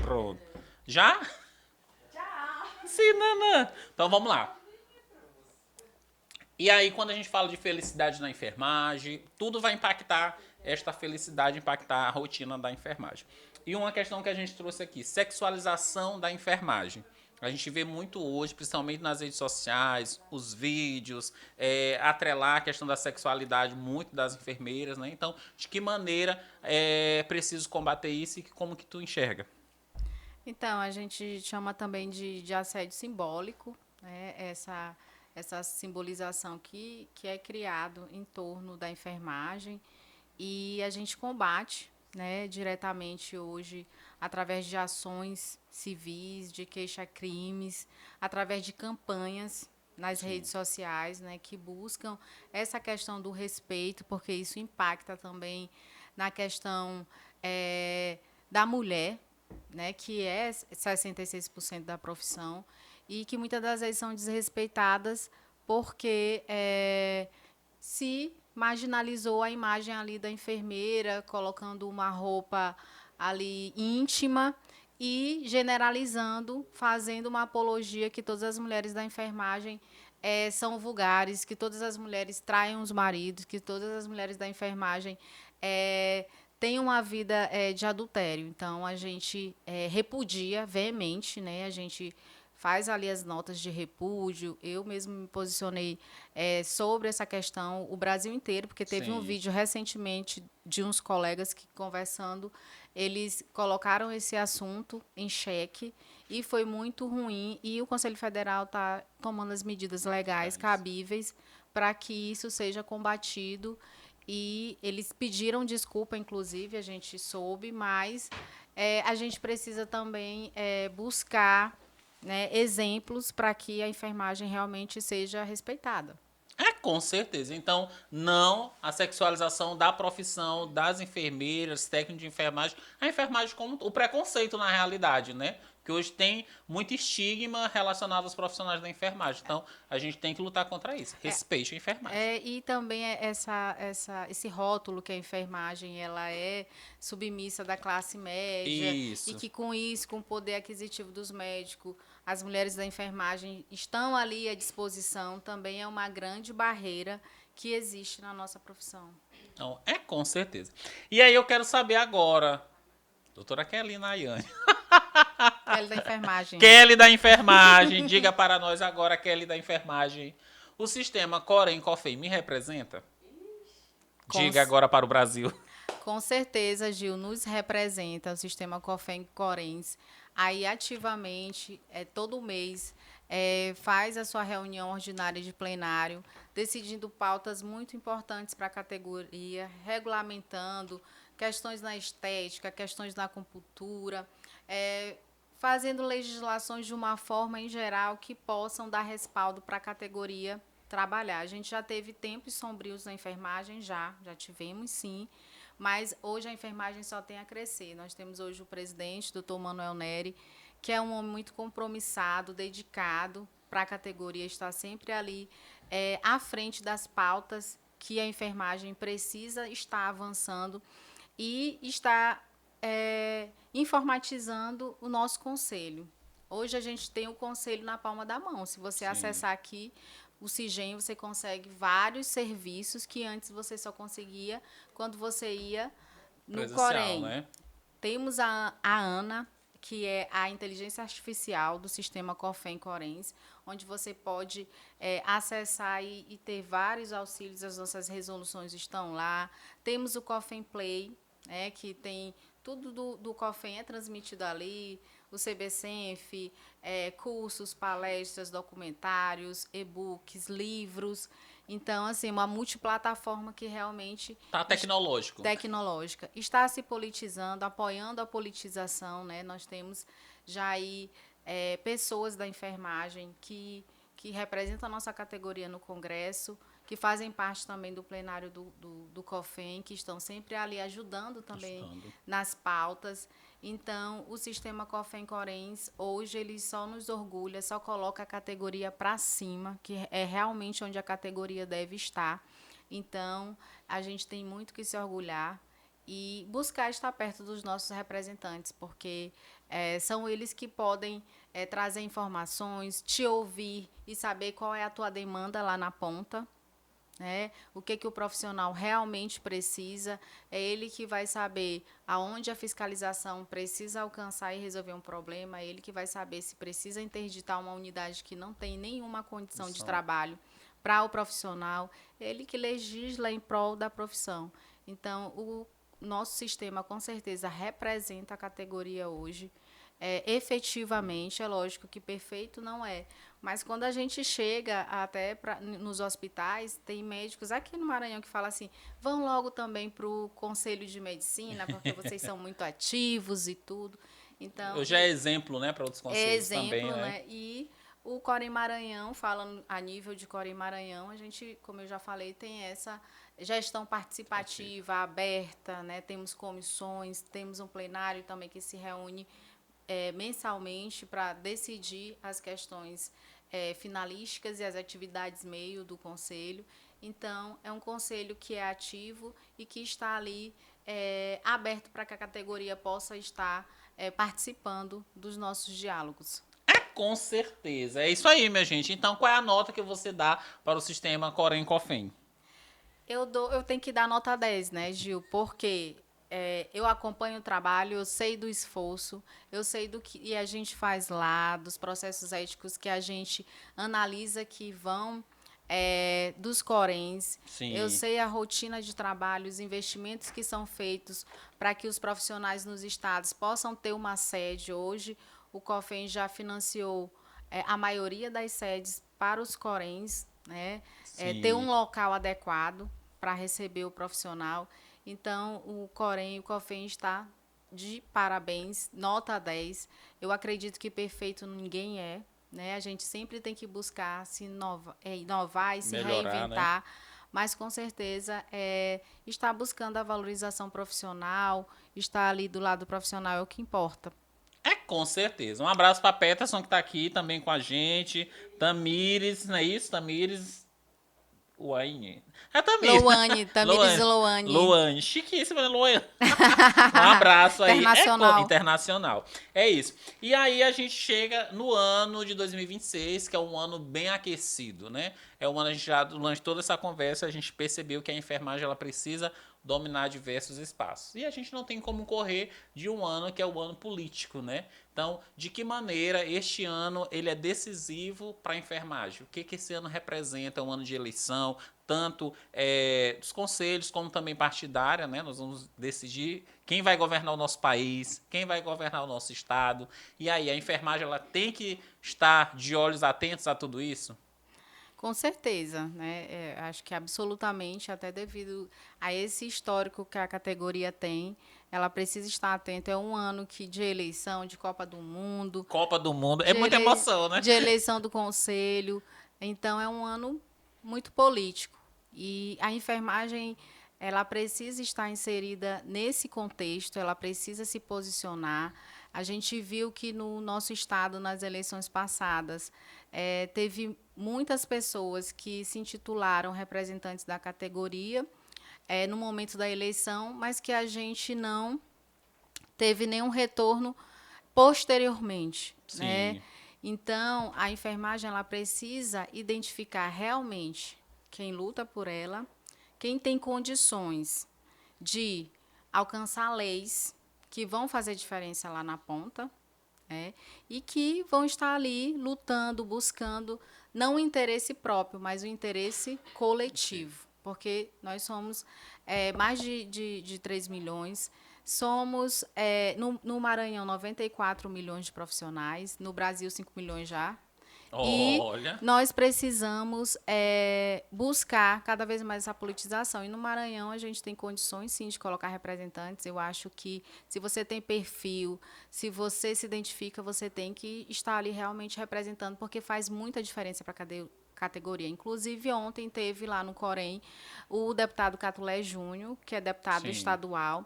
Pronto. Já? Sim, Nanã. Então, vamos lá. E aí, quando a gente fala de felicidade na enfermagem, tudo vai impactar esta felicidade, impactar a rotina da enfermagem. E uma questão que a gente trouxe aqui, sexualização da enfermagem. A gente vê muito hoje, principalmente nas redes sociais, os vídeos, atrelar a questão da sexualidade muito das enfermeiras, né? Então, de que maneira é preciso combater isso e como que tu enxerga? Então, a gente chama também de assédio simbólico, né? Essa simbolização que é criado em torno da enfermagem, e a gente combate, né, diretamente hoje através de ações civis, de queixa-crimes, através de campanhas nas redes sociais, né, que buscam essa questão do respeito, porque isso impacta também na questão da mulher, né, que é 66% da profissão, e que muitas das vezes são desrespeitadas porque se marginalizou a imagem ali da enfermeira, colocando uma roupa ali íntima e generalizando, fazendo uma apologia que todas as mulheres da enfermagem são vulgares, que todas as mulheres traem os maridos, que todas as mulheres da enfermagem têm uma vida de adultério. Então, a gente repudia veemente, né? A gente faz ali as notas de repúdio. Eu mesmo me posicionei sobre essa questão, o Brasil inteiro, porque teve um vídeo recentemente de uns colegas que, conversando, eles colocaram esse assunto em xeque e foi muito ruim. E o Conselho Federal está tomando as medidas legais cabíveis para que isso seja combatido. E eles pediram desculpa, inclusive, a gente soube, mas a gente precisa também buscar, né, exemplos para que a enfermagem realmente seja respeitada. Com certeza. Então, não a sexualização da profissão das enfermeiras, técnicos de enfermagem, a enfermagem como o preconceito na realidade, né? Porque hoje tem muito estigma relacionado aos profissionais da enfermagem. Então, a gente tem que lutar contra isso. Respeite a enfermagem. E também esse rótulo que a enfermagem ela é submissa da classe média. Isso. E que com isso, com o poder aquisitivo dos médicos, as mulheres da enfermagem estão ali à disposição, também é uma grande barreira que existe na nossa profissão. Então, com certeza. E aí eu quero saber agora, doutora Kelly Nayane. Kelly da enfermagem. Kelly da enfermagem, diga para nós agora, Kelly da enfermagem, o sistema Corém-Cofem me representa? Diga agora para o Brasil. Com certeza, Gil, nos representa o sistema Cofem-Corens. Aí, ativamente, todo mês, faz a sua reunião ordinária de plenário, decidindo pautas muito importantes para a categoria, regulamentando questões na estética, questões na acupuntura, fazendo legislações de uma forma, em geral, que possam dar respaldo para a categoria trabalhar. A gente já teve tempos sombrios na enfermagem, já tivemos, sim, mas hoje a enfermagem só tem a crescer. Nós temos hoje o presidente, doutor Manuel Neri, que é um homem muito compromissado, dedicado para a categoria, está sempre ali à frente das pautas que a enfermagem precisa estar avançando e está informatizando o nosso conselho. Hoje a gente tem o conselho na palma da mão. Se você acessar aqui o CIGEM, você consegue vários serviços que antes você só conseguia quando você ia no Corém. Né? Temos a Ana, que é a inteligência artificial do sistema Cofem-Corens, onde você pode acessar e ter vários auxílios, as nossas resoluções estão lá. Temos o Cofem Play, que tem tudo do COFEM é transmitido ali, o CBCenf, cursos, palestras, documentários, e-books, livros. Então, assim, uma multiplataforma que realmente... Tá tecnológico. Tecnológica. Está se politizando, apoiando a politização, né? Nós temos já aí pessoas da enfermagem que representam a nossa categoria no Congresso, que fazem parte também do plenário do COFEM, que estão sempre ali ajudando também nas pautas. Então, o sistema COFEM-Corens, hoje, ele só nos orgulha, só coloca a categoria para cima, que é realmente onde a categoria deve estar. Então, a gente tem muito que se orgulhar e buscar estar perto dos nossos representantes, porque são eles que podem trazer informações, te ouvir e saber qual é a tua demanda lá na ponta. O que o profissional realmente precisa, é ele que vai saber aonde a fiscalização precisa alcançar e resolver um problema, é ele que vai saber se precisa interditar uma unidade que não tem nenhuma condição de trabalho para o profissional, é ele que legisla em prol da profissão. Então, o nosso sistema, com certeza, representa a categoria hoje, efetivamente. É lógico que perfeito não é, mas quando a gente chega até nos hospitais, tem médicos aqui no Maranhão que falam assim, vão logo também para o Conselho de Medicina, porque vocês são muito ativos e tudo. Então, eu já é exemplo, né, para outros conselhos também, né? E o Corém Maranhão, falando a nível de Corém Maranhão, a gente, como eu já falei, tem essa gestão participativa, aberta, né? Temos comissões, temos um plenário também que se reúne mensalmente para decidir as questões finalísticas e as atividades meio do conselho. Então, é um conselho que é ativo e que está ali aberto para que a categoria possa estar participando dos nossos diálogos. Com certeza. É isso aí, minha gente. Então, qual é a nota que você dá para o sistema Corém-COFEM? Eu tenho que dar nota 10, né, Gil? Porque eu acompanho o trabalho, eu sei do esforço, eu sei do que a gente faz lá, dos processos éticos que a gente analisa que vão dos Coréns. Eu sei a rotina de trabalho, os investimentos que são feitos para que os profissionais nos estados possam ter uma sede. Hoje, o COFEM já financiou a maioria das sedes para os Coréns, né? Ter um local adequado para receber o profissional. Então, o Corém e o COFEM está de parabéns, nota 10. Eu acredito que perfeito ninguém é, né? A gente sempre tem que buscar se inovar e se reinventar, né? Mas, com certeza, está buscando a valorização profissional, estar ali do lado profissional é o que importa. Com certeza. Um abraço para a Peterson, que está aqui também com a gente. Tamires, não é isso? Tamires... Uaine. Tamires. Loane, Tamires Loane. Loane, chiquíssima, né, Loane? Um abraço aí. Internacional. É isso. E aí a gente chega no ano de 2026, que é um ano bem aquecido, né? É um ano, a gente já, durante toda essa conversa, a gente percebeu que a enfermagem ela precisa dominar diversos espaços. E a gente não tem como correr de um ano que é o ano político, né? Então, de que maneira este ano ele é decisivo para a enfermagem? O que esse ano representa? Um ano de eleição, tanto dos conselhos como também partidária, né? Nós vamos decidir quem vai governar o nosso país, quem vai governar o nosso estado. E aí, a enfermagem ela tem que estar de olhos atentos a tudo isso? Com certeza, né? Acho que absolutamente, até devido a esse histórico que a categoria tem, ela precisa estar atenta. É um ano de eleição, de Copa do Mundo. Copa do Mundo, é muita emoção, né? De eleição do conselho. Então, é um ano muito político. E a enfermagem, ela precisa estar inserida nesse contexto, ela precisa se posicionar. A gente viu que no nosso estado, nas eleições passadas, teve muitas pessoas que se intitularam representantes da categoria no momento da eleição, mas que a gente não teve nenhum retorno posteriormente, né? Então, a enfermagem ela precisa identificar realmente quem luta por ela, quem tem condições de alcançar leis que vão fazer diferença lá na ponta, e que vão estar ali lutando, buscando não o interesse próprio, mas o interesse coletivo, porque nós somos mais de 3 milhões, Somos, no Maranhão, 94 milhões de profissionais, no Brasil, 5 milhões já. Olha. E nós precisamos buscar cada vez mais essa politização. E no Maranhão a gente tem condições, sim, de colocar representantes. Eu acho que se você tem perfil, se você se identifica, você tem que estar ali realmente representando, porque faz muita diferença para a categoria. Inclusive, ontem teve lá no Corém o deputado Catulé Júnior, que é deputado estadual,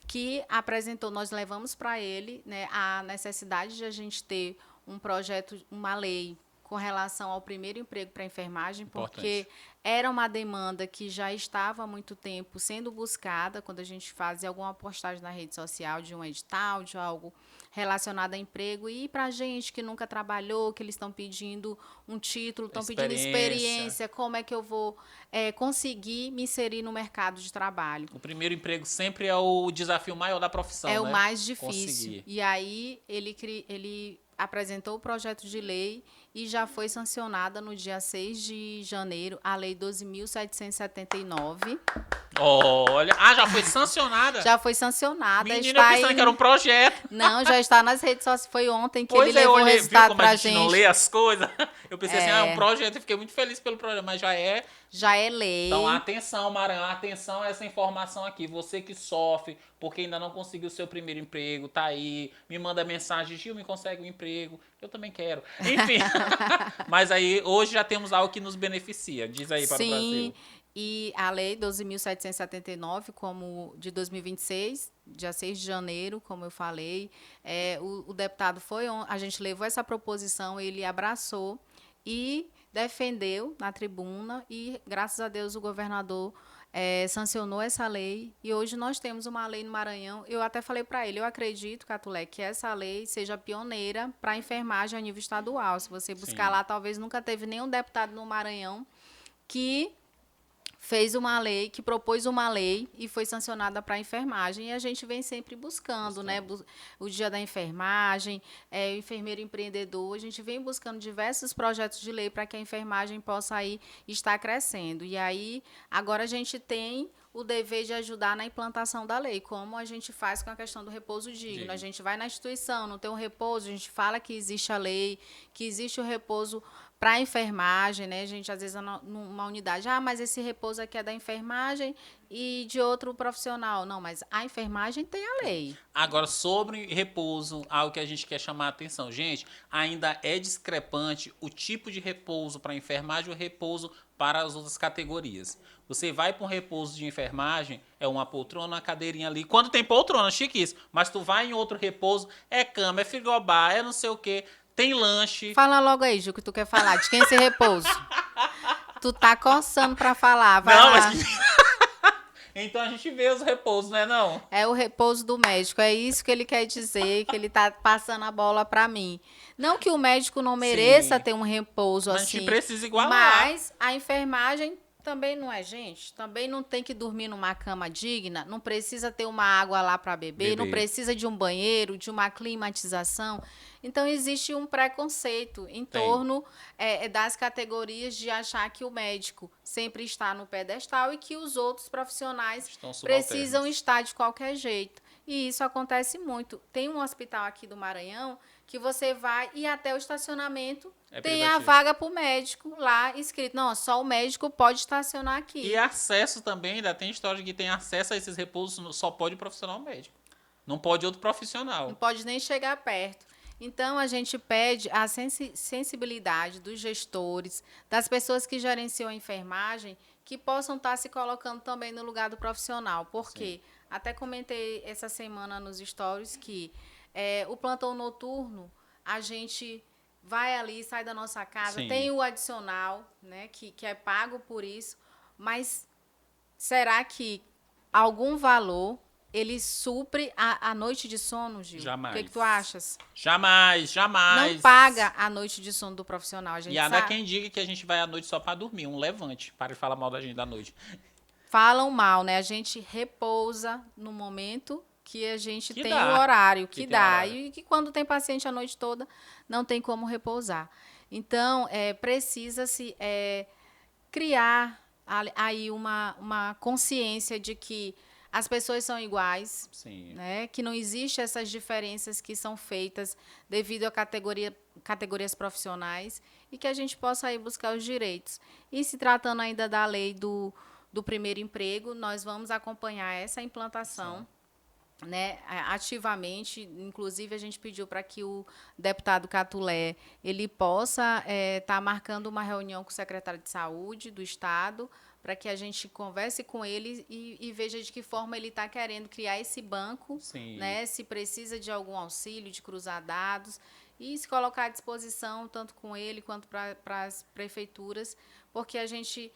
que apresentou, nós levamos para ele, né, a necessidade de a gente ter um projeto, uma lei com relação ao primeiro emprego para a enfermagem, porque era uma demanda que já estava há muito tempo sendo buscada, quando a gente fazia alguma postagem na rede social de um edital, de algo relacionado a emprego, e para a gente que nunca trabalhou, que eles estão pedindo um título, estão pedindo experiência, como é que eu vou conseguir me inserir no mercado de trabalho. O primeiro emprego sempre é o desafio maior da profissão, É o né? mais difícil. Conseguir. E aí ele apresentou o projeto de lei e já foi sancionada no dia 6 de janeiro a Lei 12.779. Olha, já foi sancionada? Já foi sancionada. Menina, eu pensando que era um projeto. Não, já está nas redes sociais. Foi ontem que Pois ele levou o resultado para a gente. Não gente. lê as coisas. Eu pensei assim, é um projeto e fiquei muito feliz pelo projeto, mas já é. Já é lei. Então, atenção, Maranhão, atenção a essa informação aqui. Você que sofre porque ainda não conseguiu o seu primeiro emprego, tá aí, me manda mensagem, Gil, me consegue um emprego. Eu também quero. Enfim, mas aí hoje já temos algo que nos beneficia. Diz aí para o Brasil. Sim, e a Lei 12.779, como de 2026, dia 6 de janeiro, como eu falei, o deputado a gente levou essa proposição, ele abraçou e defendeu na tribuna e, graças a Deus, o governador sancionou essa lei e hoje nós temos uma lei no Maranhão. Eu até falei para ele, eu acredito, Catulé, que essa lei seja pioneira para a enfermagem a nível estadual. Se você buscar lá, talvez nunca teve nenhum deputado no Maranhão que fez uma lei, que propôs uma lei e foi sancionada para a enfermagem. E a gente vem sempre buscando, né? O Dia da Enfermagem, o enfermeiro empreendedor. A gente vem buscando diversos projetos de lei para que a enfermagem possa aí estar crescendo. E aí, agora a gente tem o dever de ajudar na implantação da lei, como a gente faz com a questão do repouso digno. A gente vai na instituição, não tem um repouso, a gente fala que existe a lei, que existe o repouso para a enfermagem, né? A gente, às vezes, numa unidade, mas esse repouso aqui é da enfermagem e de outro profissional. Não, mas a enfermagem tem a lei. Agora, sobre repouso, algo que a gente quer chamar a atenção. Gente, ainda é discrepante o tipo de repouso para a enfermagem e o repouso para as outras categorias. Você vai para um repouso de enfermagem, é uma poltrona, uma cadeirinha ali. Quando tem poltrona, chique isso. Mas tu vai em outro repouso, é cama, é frigobar, é não sei o quê. Tem lanche. Fala logo aí, Gil, que tu quer falar. De quem é esse repouso? Tu tá coçando pra falar. Vai não, lá. mas... Então a gente vê os repousos, não é não? É o repouso do médico. É isso que ele quer dizer, que ele tá passando a bola pra mim. Não que o médico não mereça ter um repouso mas assim. A gente precisa igualar. Mas a enfermagem também não é gente. Também não tem que dormir numa cama digna. Não precisa ter uma água lá para beber. Não precisa de um banheiro, de uma climatização. Então, existe um preconceito em torno das categorias de achar que o médico sempre está no pedestal e que os outros profissionais precisam estar de qualquer jeito. E isso acontece muito. Tem um hospital aqui do Maranhão que você vai e até o estacionamento tem a vaga para o médico lá escrito. Não, só o médico pode estacionar aqui. E acesso também, ainda tem história de que tem acesso a esses repousos, só pode o profissional médico. Não pode outro profissional. Não pode nem chegar perto. Então, a gente pede a sensibilidade dos gestores, das pessoas que gerenciam a enfermagem, que possam estar se colocando também no lugar do profissional. Porque, até comentei essa semana nos stories que o plantão noturno, a gente vai ali, sai da nossa casa, tem o adicional, né, que é pago por isso, mas será que algum valor ele supre a noite de sono, Gil? Jamais. O que tu achas? Jamais. Não paga a noite de sono do profissional, a gente sabe. E há quem diga que a gente vai à noite só para dormir, um levante, para de falar mal da gente da noite. Falam mal, né? A gente repousa no momento que a gente tem o horário que dá. E que quando tem paciente a noite toda, não tem como repousar. Então, precisa-se criar aí uma consciência de que as pessoas são iguais, Sim. né? Que não existem essas diferenças que são feitas devido a categorias profissionais e que a gente possa aí buscar os direitos. E se tratando ainda da lei do primeiro emprego, nós vamos acompanhar essa implantação, né, ativamente. Inclusive, a gente pediu para que o deputado Catulé ele possa estar marcando uma reunião com o secretário de Saúde do Estado, para que a gente converse com ele e veja de que forma ele está querendo criar esse banco, né, se precisa de algum auxílio, de cruzar dados, e se colocar à disposição, tanto com ele quanto para as prefeituras, porque a gente,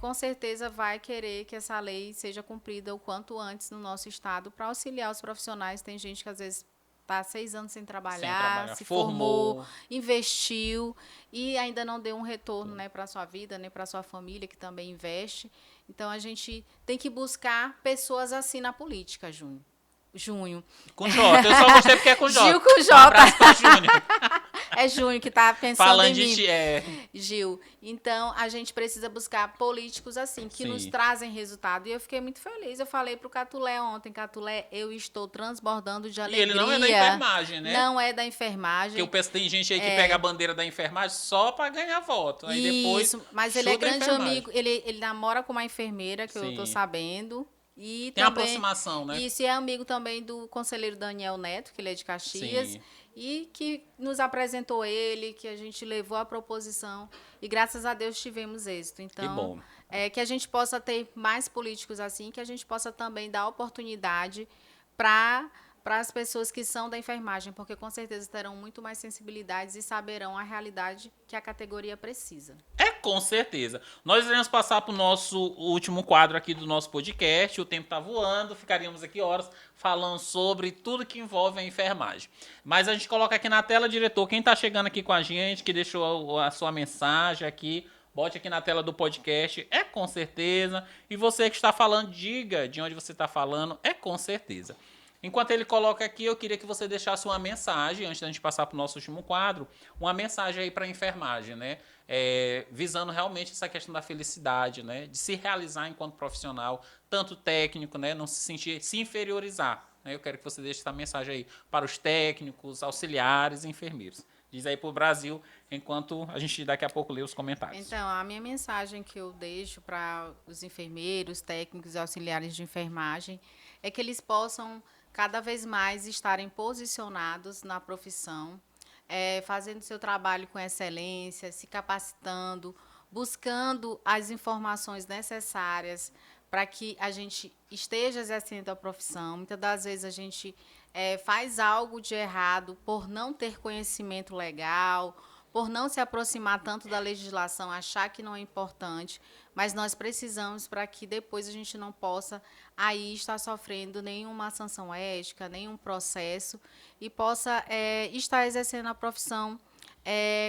com certeza, vai querer que essa lei seja cumprida o quanto antes no nosso estado, para auxiliar os profissionais. Tem gente que, às vezes, está 6 anos sem trabalhar, se formou, investiu e ainda não deu um retorno, né, para a sua vida, nem para a sua família, que também investe. Então, a gente tem que buscar pessoas assim na política, Junho. Com Jota, eu só gostei porque é com Jota. Gil com Jota. Um abraço pra Júnior. É Júnior que tá pensando Falando em mim. Gil. Então, a gente precisa buscar políticos assim, que nos trazem resultado. E eu fiquei muito feliz. Eu falei pro Catulé ontem, Catulé, eu estou transbordando de alegria. E ele não é da enfermagem, né? Não é da enfermagem. Porque tem gente aí que pega a bandeira da enfermagem só para ganhar voto. Aí depois, mas ele é grande amigo. Ele namora com uma enfermeira, que eu tô sabendo. E tem também, aproximação, né? Isso, é amigo também do conselheiro Daniel Neto, que ele é de Caxias. Sim. E que nos apresentou ele, que a gente levou a proposição. E graças a Deus tivemos êxito. Então, que bom. Que a gente possa ter mais políticos assim, que a gente possa também dar oportunidade para as pessoas que são da enfermagem, porque com certeza terão muito mais sensibilidades e saberão a realidade que a categoria precisa. Com certeza. Nós iremos passar para o nosso último quadro aqui do nosso podcast. O tempo está voando, ficaríamos aqui horas falando sobre tudo que envolve a enfermagem. Mas a gente coloca aqui na tela, diretor, quem está chegando aqui com a gente, que deixou a sua mensagem aqui, bote aqui na tela do podcast, com certeza. E você que está falando, diga de onde você está falando, com certeza. Enquanto ele coloca aqui, eu queria que você deixasse uma mensagem, antes da gente passar para o nosso último quadro, uma mensagem aí para a enfermagem, né? Visando realmente essa questão da felicidade, né? De se realizar enquanto profissional, tanto técnico, né? Não se sentir, se inferiorizar, né? Eu quero que você deixe essa mensagem aí para os técnicos, auxiliares e enfermeiros. Diz aí para o Brasil, enquanto a gente daqui a pouco lê os comentários. Então, a minha mensagem que eu deixo para os enfermeiros, técnicos e auxiliares de enfermagem é que eles possam cada vez mais estarem posicionados na profissão, fazendo seu trabalho com excelência, se capacitando, buscando as informações necessárias para que a gente esteja exercendo a profissão. Muitas das vezes a gente faz algo de errado por não ter conhecimento legal, por não se aproximar tanto da legislação, achar que não é importante, mas nós precisamos para que depois a gente não possa aí estar sofrendo nenhuma sanção ética, nenhum processo, e possa estar exercendo a profissão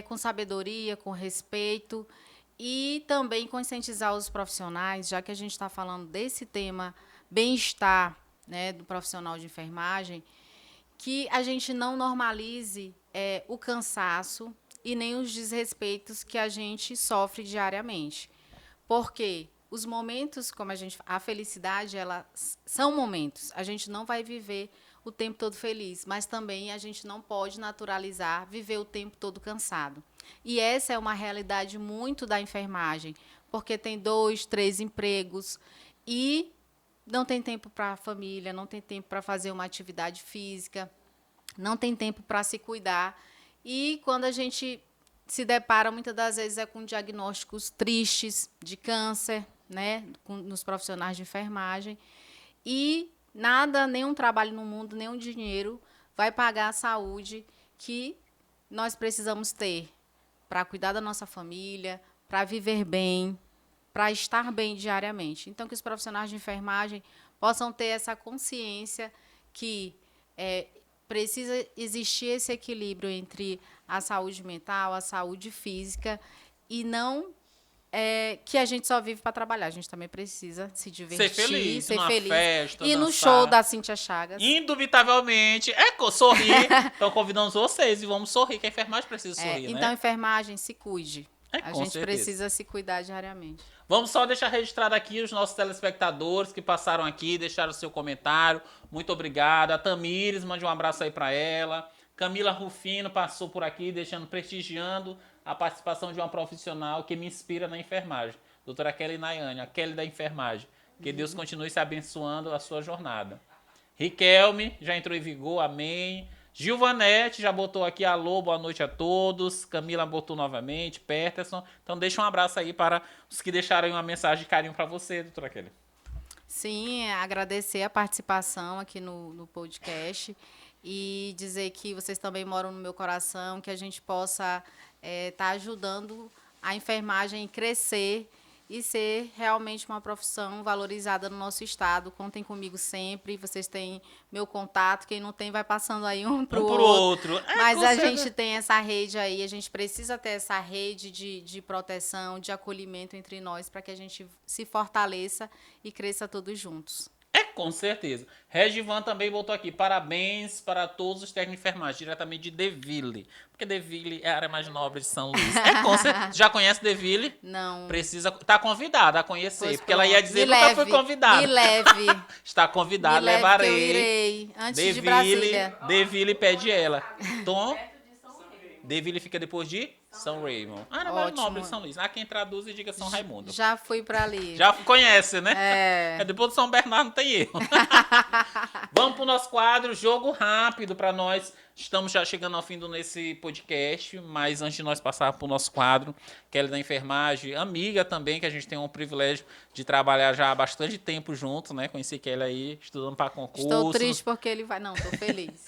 com sabedoria, com respeito, e também conscientizar os profissionais, já que a gente está falando desse tema bem-estar, né, do profissional de enfermagem, que a gente não normalize o cansaço e nem os desrespeitos que a gente sofre diariamente. Porque os momentos, como a felicidade, elas são momentos. A gente não vai viver o tempo todo feliz, mas também a gente não pode naturalizar viver o tempo todo cansado. E essa é uma realidade muito da enfermagem, porque tem 2, 3 empregos e não tem tempo para a família, não tem tempo para fazer uma atividade física, não tem tempo para se cuidar. E quando a gente se depara, muitas das vezes, com diagnósticos tristes de câncer, né, nos profissionais de enfermagem. E nada, nenhum trabalho no mundo, nenhum dinheiro vai pagar a saúde que nós precisamos ter para cuidar da nossa família, para viver bem, para estar bem diariamente. Então, que os profissionais de enfermagem possam ter essa consciência que precisa existir esse equilíbrio entre a saúde mental, a saúde física, e não que a gente só vive para trabalhar. A gente também precisa se divertir, ser feliz. Festa, e dançar. No show da Cíntia Chagas. Indubitavelmente. Sorrir. Então, convidamos vocês e vamos sorrir, que a enfermagem precisa sorrir, então, né? enfermagem, se cuide. A gente precisa se cuidar diariamente. Vamos só deixar registrado aqui os nossos telespectadores que passaram aqui, deixaram o seu comentário. Muito obrigado. A Tamires, mande um abraço aí para ela. Camila Rufino passou por aqui, prestigiando a participação de uma profissional que me inspira na enfermagem. Doutora Kelly Nayane, a Kelly da enfermagem. Que Deus continue se abençoando a sua jornada. Riquelme, já entrou em vigor, amém. Gilvanete já botou aqui, alô, boa noite a todos. Camila botou novamente, Peterson. Então deixa um abraço aí para os que deixaram uma mensagem de carinho para você, doutora Kelly. Sim, agradecer a participação aqui no podcast e dizer que vocês também moram no meu coração, que a gente possa estar ajudando a enfermagem a crescer e ser realmente uma profissão valorizada no nosso estado. Contem comigo sempre, vocês têm meu contato, quem não tem vai passando aí um pro outro. Mas a gente tem essa rede aí, a gente precisa ter essa rede de proteção, de acolhimento entre nós, para que a gente se fortaleça e cresça todos juntos. Com certeza. Regivan também voltou aqui. Parabéns para todos os técnicos de enfermagem, diretamente de Deville. Porque Deville é a área mais nobre de São Luís. Com certeza. Já conhece Deville? Não. Tá convidada a conhecer. Pois porque ela ia dizer, nunca fui convidada. Me leve. Está convidada, me leve levarei. Que eu irei, antes Deville, de Brasília. Deville pede ela. Tom, Deville fica depois de São Raymond. Área mais nobre de São Luís. Há quem traduz e diga São Raimundo. Já fui para ali. Já conhece, né? Depois do São Bernardo não tem erro. Vamos pro nosso quadro, jogo rápido para nós. Estamos já chegando ao fim nesse podcast, mas antes de nós passar pro nosso quadro, Kelly da enfermagem, amiga também, que a gente tem um privilégio de trabalhar já há bastante tempo juntos, né? Conheci Kelly aí, estudando para concurso. Estou triste porque ele vai... Não, estou feliz.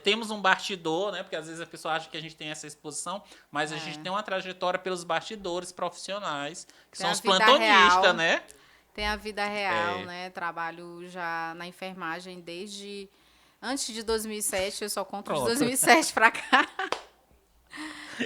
Temos um bastidor, né? Porque às vezes a pessoa acha que a gente tem essa exposição, mas a gente tem uma trajetória pelos bastidores profissionais, que são os plantonistas, né? Tem a vida real, né? Trabalho já na enfermagem desde... Antes de 2007, eu só conto de 2007 para cá.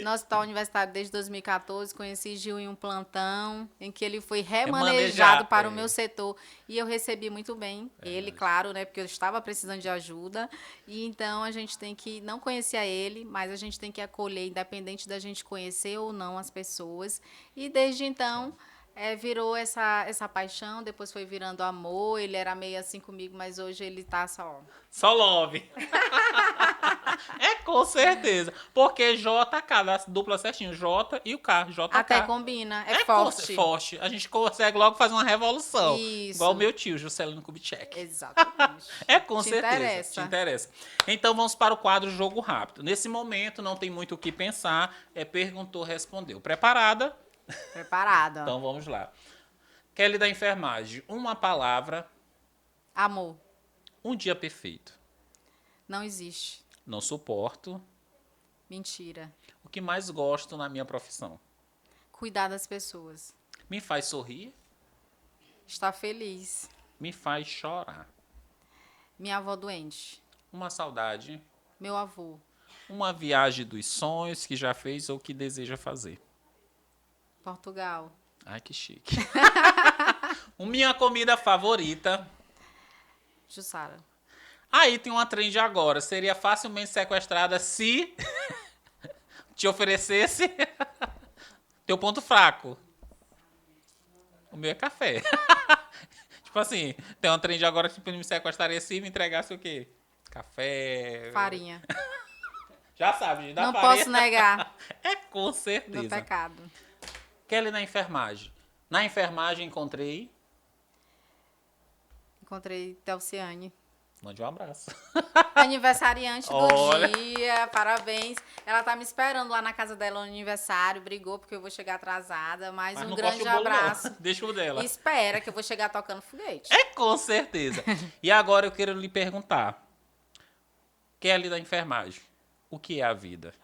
No Hospital Universitário desde 2014, conheci Gil em um plantão, em que ele foi remanejado para o meu setor. E eu recebi muito bem ele, claro, né? Porque eu estava precisando de ajuda. E então a gente tem que, não conhecia ele, mas a gente tem que acolher, independente da gente conhecer ou não as pessoas. E desde então... virou essa paixão, depois foi virando amor. Ele era meio assim comigo, mas hoje ele tá só love. Com certeza. Porque JK, dá dupla certinho. J e o K. JK. Até combina, forte. Forte. A gente consegue logo fazer uma revolução. Isso. Igual o meu tio, Juscelino Kubitschek. Exatamente. Com certeza. Te interessa. Então vamos para o quadro Jogo Rápido. Nesse momento não tem muito o que pensar. Perguntou, respondeu. Preparada? Preparada. Então vamos lá. Kelly da enfermagem, uma palavra. Amor. Um dia perfeito. Não existe. Não suporto. Mentira. O que mais gosto na minha profissão? Cuidar das pessoas. Me faz sorrir. Estar feliz. Me faz chorar. Minha avó doente. Uma saudade. Meu avô. Uma viagem dos sonhos que já fez ou que deseja fazer. Portugal. Ai, que chique. Minha comida favorita. Jussara. Aí tem uma trend agora. Seria facilmente sequestrada se te oferecesse teu ponto fraco. O meu é café. Tipo assim, tem uma trend agora que me sequestraria se me entregasse o quê? Café. Farinha. Já sabe, dá não farinha. Posso negar. Com certeza. Meu pecado. Kelly na enfermagem. Na enfermagem encontrei Telciane. Mande um abraço. Aniversariante do dia, parabéns. Ela tá me esperando lá na casa dela no aniversário, brigou porque eu vou chegar atrasada, mas um grande abraço. Deixa o dela. E espera que eu vou chegar tocando foguete. Com certeza. E agora eu quero lhe perguntar, Kelly da enfermagem, o que é a vida?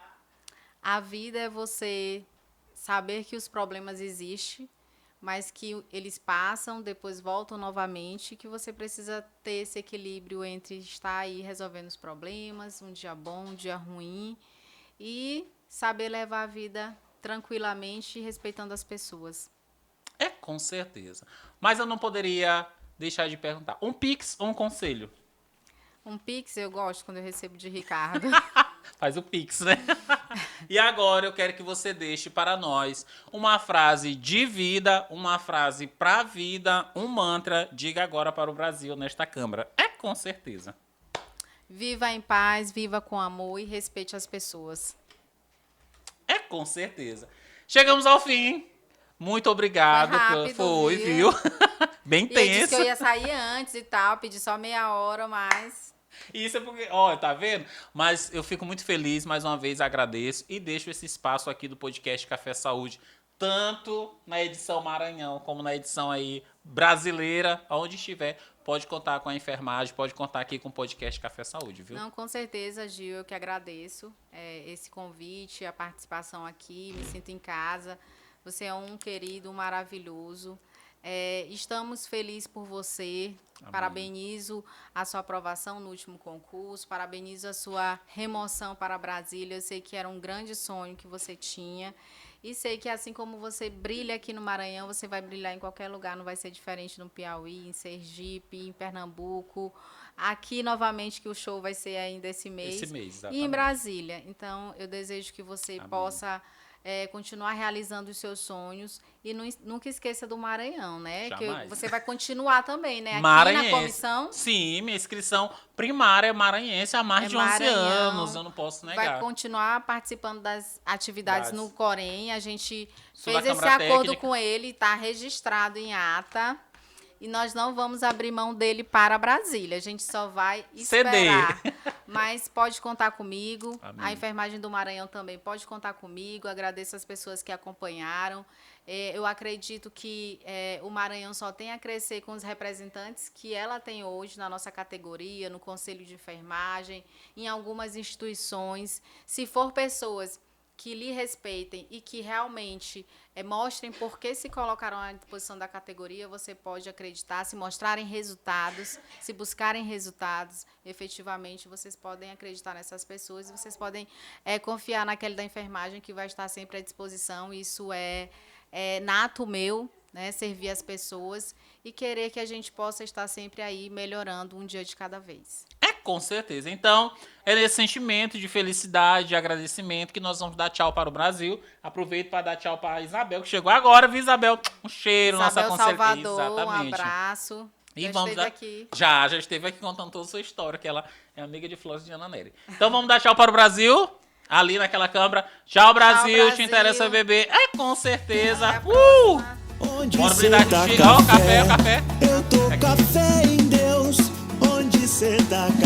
A vida é você saber que os problemas existem, mas que eles passam, depois voltam novamente, que você precisa ter esse equilíbrio entre estar aí resolvendo os problemas, um dia bom, um dia ruim, e saber levar a vida tranquilamente, respeitando as pessoas. Com certeza. Mas eu não poderia deixar de perguntar, um pix ou um conselho? Um pix eu gosto quando eu recebo de Ricardo. Faz o Pix, né? E agora eu quero que você deixe para nós uma frase de vida, uma frase pra vida, um mantra. Diga agora para o Brasil nesta Câmara. É com certeza. Viva em paz, viva com amor e respeite as pessoas. É com certeza. Chegamos ao fim. Muito obrigado. Foi rápido, Foi, viu? Bem E eu disse tenso. que eu ia sair antes e tal, pedi só meia hora, mas... Isso é porque, ó, tá vendo? Mas eu fico muito feliz, mais uma vez agradeço e deixo esse espaço aqui do podcast Café Saúde, tanto na edição Maranhão como na edição aí brasileira, onde estiver, pode contar com a enfermagem, pode contar aqui com o podcast Café Saúde, viu? Não, com certeza, Gil, eu que agradeço esse convite, a participação aqui, me sinto em casa. Você é um querido, maravilhoso. Estamos felizes por você. Amém. Parabenizo a sua aprovação no último concurso, parabenizo a sua remoção para Brasília. Eu sei que era um grande sonho que você tinha. E sei que assim como você brilha aqui no Maranhão, você vai brilhar em qualquer lugar, não vai ser diferente no Piauí, em Sergipe, em Pernambuco. Aqui, novamente, que o show vai ser ainda esse mês. Esse mês, E exatamente. em Brasília. Então, eu desejo que você Amém. possa continuar realizando os seus sonhos e nunca esqueça do Maranhão, né? Jamais. Que você vai continuar também, né? Aqui Maranhense. na comissão. Sim, minha inscrição primária é maranhense há mais de 11 Maranhão. anos, eu não posso negar. Vai continuar participando das atividades no Corém. A gente Sou da fez esse Câmara acordo Técnica. com ele, está registrado em ata. E nós não vamos abrir mão dele para Brasília. A gente só vai esperar. Mas pode contar comigo. Amém. A enfermagem do Maranhão também pode contar comigo. Agradeço as pessoas que acompanharam. Eu acredito que o Maranhão só tem a crescer com os representantes que ela tem hoje na nossa categoria, no Conselho de Enfermagem, em algumas instituições. Se for pessoas que lhe respeitem e que realmente mostrem por que se colocaram à disposição da categoria, você pode acreditar, se mostrarem resultados, se buscarem resultados, efetivamente vocês podem acreditar nessas pessoas e vocês podem confiar naquele da enfermagem que vai estar sempre à disposição. Isso é nato meu, né, servir as pessoas e querer que a gente possa estar sempre aí melhorando um dia de cada vez. Com certeza. Então, é nesse sentimento de felicidade, de agradecimento que nós vamos dar tchau para o Brasil. Aproveito para dar tchau para a Isabel, que chegou agora, viu, Isabel? Um cheiro, Isabel nossa conselheira. Salvador, Exatamente. um abraço. E Já vamos esteve aqui. Já esteve aqui contando toda a sua história, que ela é amiga de Flores de Ana Nery. Então, vamos dar tchau para o Brasil, ali naquela câmara. Tchau, Brasil, Brasil. te interessa beber? Com certeza. Até a próxima. Onde Bora cê brindar dá de xixi. Ó, o café, o café. Eu tô café em Deus. Onde cê dá café.